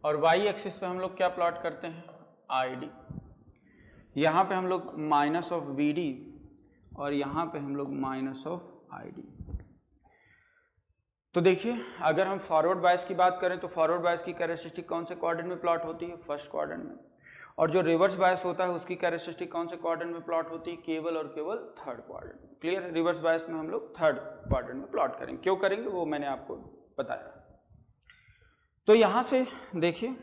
Speaker 1: और Y एक्सिस पे हम लोग क्या प्लॉट करते हैं, ID। यहाँ पे हम लोग माइनस ऑफ VD और यहाँ पे हम लोग माइनस ऑफ ID। तो देखिए अगर हम फॉरवर्ड बायस की बात करें तो फॉरवर्ड बायस की कैरेक्टरिस्टिक कौन से क्वाड्रेंट में प्लॉट होती है, फर्स्ट क्वाड्रेंट में। और जो रिवर्स बायस होता है उसकी कैरेक्टरिस्टिक कौन से क्वाड्रेंट में प्लॉट होती है, केवल और केवल थर्ड क्वाड्रेंट में। क्लियर। रिवर्स बायस में हम लोग थर्ड क्वाड्रेंट में प्लॉट करेंगे। क्यों करेंगे वो मैंने आपको बताया। तो यहाँ से देखिए,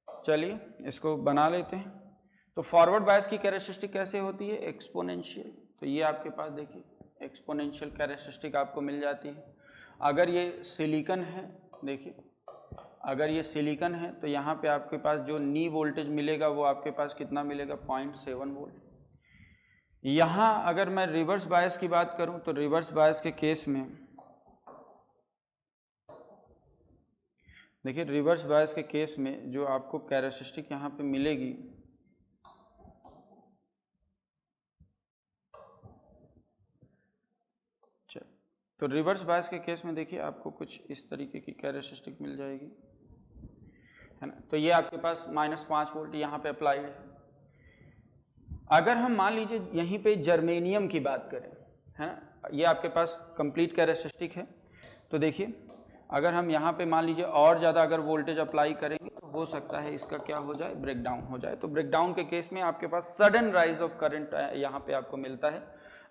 Speaker 1: चलिए इसको बना लेते हैं। तो फॉरवर्ड बायस की कैरेक्टरिस्टिक कैसे होती है, एक्सपोनेंशियल। तो ये आपके पास देखिए एक्सपोनेंशियल कैरेक्टरिस्टिक आपको मिल जाती है। अगर ये सिलिकॉन है, देखिए अगर ये सिलिकॉन है तो यहाँ पे आपके पास जो नी वोल्टेज मिलेगा वो आपके पास कितना मिलेगा, 0.7 वोल्ट। यहाँ अगर मैं रिवर्स बायस की बात करूँ तो रिवर्स बायस के केस में देखिए, रिवर्स बायस के केस में जो आपको कैरेक्टरिस्टिक यहाँ पे मिलेगी, तो रिवर्स बायस के केस में देखिए आपको कुछ इस तरीके की कैरेक्टरिस्टिक मिल जाएगी, है ना। तो ये आपके पास -5 वोल्ट यहाँ पे अप्लाइड है। अगर हम मान लीजिए यहीं पे जर्मेनियम की बात करें, है ना, ये आपके पास कंप्लीट कैरेक्टरिस्टिक है। तो देखिए अगर हम यहाँ पे मान लीजिए और ज़्यादा अगर वोल्टेज अप्लाई करेंगे तो हो सकता है इसका क्या हो जाए, ब्रेकडाउन हो जाए। तो ब्रेकडाउन के केस में आपके पास सडन राइज ऑफ करंट यहाँ पे आपको मिलता है।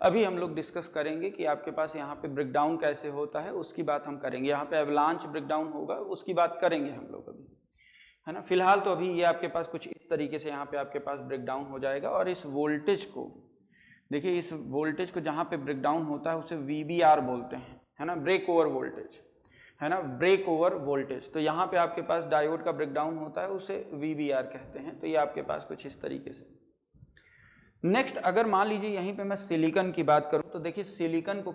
Speaker 1: अभी हम लोग डिस्कस करेंगे कि आपके पास यहाँ पे ब्रेकडाउन कैसे होता है, उसकी बात हम करेंगे। यहाँ पे एवलांच ब्रेकडाउन होगा, उसकी बात करेंगे हम लोग अभी, है ना। फिलहाल तो अभी ये आपके पास कुछ इस तरीके से यहाँ पे आपके पास ब्रेकडाउन हो जाएगा। और इस वोल्टेज को देखिए, इस वोल्टेज को जहाँ पे ब्रेकडाउन होता है उसे VBR बोलते हैं, है ना, ब्रेक ओवर वोल्टेज, है ना, ब्रेक ओवर वोल्टेज। तो यहाँ पे आपके पास डायोड का ब्रेकडाउन होता है, उसे VBR कहते हैं। तो ये आपके पास कुछ इस तरीके से। नेक्स्ट अगर मान लीजिए यहीं पे मैं सिलिकॉन की बात करूं तो देखिए सिलिकॉन को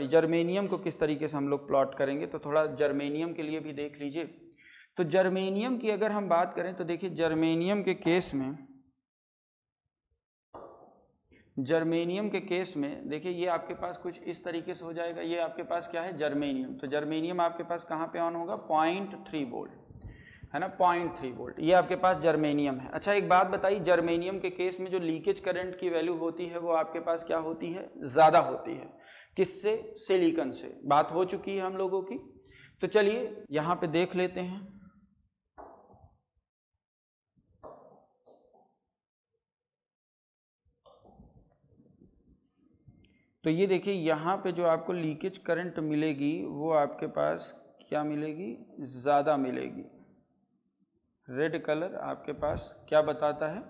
Speaker 1: जर्मेनियम को किस तरीके से हम लोग प्लॉट करेंगे। तो थोड़ा जर्मेनियम के लिए भी देख लीजिए। तो जर्मेनियम की अगर हम बात करें तो देखिए जर्मेनियम के केस में देखिए ये आपके पास कुछ इस तरीके से हो जाएगा। ये आपके पास क्या है, जर्मेनियम। तो जर्मेनियम आपके पास कहाँ पे ऑन होगा, 0.3 वोल्ट, है ना, 0.3 वोल्ट। ये आपके पास जर्मेनियम है। अच्छा एक बात बताइए, जर्मेनियम के केस में जो लीकेज करंट की वैल्यू होती है वो आपके पास क्या होती है, ज़्यादा होती है। किससे, सिलिकॉन से। बात हो चुकी है हम लोगों की। तो चलिए यहाँ पे देख लेते हैं। तो ये देखिए यहाँ पे जो आपको लीकेज करंट मिलेगी वो आपके पास क्या मिलेगी, ज़्यादा मिलेगी। रेड कलर आपके पास क्या बताता है,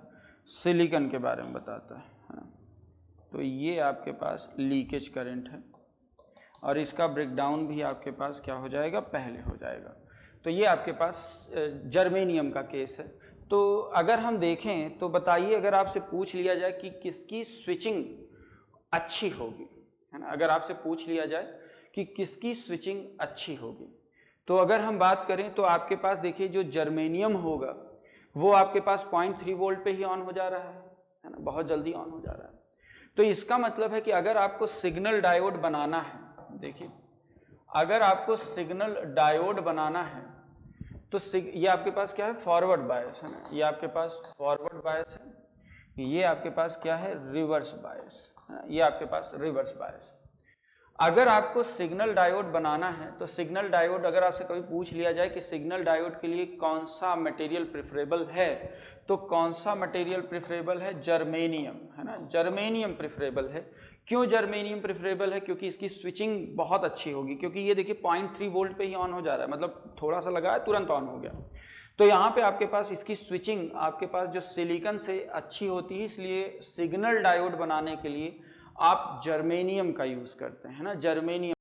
Speaker 1: सिलिकॉन के बारे में बताता है ना। तो ये आपके पास लीकेज करंट है और इसका ब्रेकडाउन भी आपके पास क्या हो जाएगा, पहले हो जाएगा। तो ये आपके पास जर्मेनियम का केस है। तो अगर हम देखें तो बताइए, अगर आपसे पूछ लिया जाए कि किसकी स्विचिंग अच्छी होगी, है ना, अगर आपसे पूछ लिया जाए कि किसकी स्विचिंग अच्छी होगी, तो अगर हम बात करें तो आपके पास देखिए जो जर्मेनियम होगा वो आपके पास 0.3 वोल्ट पे ही ऑन हो जा रहा है ना, बहुत जल्दी ऑन हो जा रहा है। तो इसका मतलब है कि अगर आपको सिग्नल डायोड बनाना है, देखिए अगर आपको सिग्नल डायोड बनाना है तो ये आपके पास क्या है, फॉरवर्ड बायस है ना, ये आपके पास फॉरवर्ड बायस है, ये आपके पास क्या है, रिवर्स बायस, ये आपके पास रिवर्स बायस। अगर आपको सिग्नल डायोड बनाना है तो सिग्नल डायोड, अगर आपसे कभी पूछ लिया जाए कि सिग्नल डायोड के लिए कौन सा मटेरियल प्रेफरेबल है, तो कौन सा मटेरियल प्रेफरेबल है, जर्मेनियम है ना, जर्मेनियम प्रेफरेबल है। क्यों जर्मेनियम प्रेफरेबल है, क्योंकि इसकी स्विचिंग बहुत अच्छी होगी, क्योंकि ये देखिए 0.3 वोल्ट पे ही ऑन हो जा रहा है, मतलब थोड़ा सा लगा है तुरंत ऑन हो गया। तो यहाँ पे आपके पास इसकी स्विचिंग आपके पास जो सिलिकॉन से अच्छी होती है, इसलिए सिग्नल डायोड बनाने के लिए आप जर्मेनियम का यूज करते हैं ना, जर्मेनियम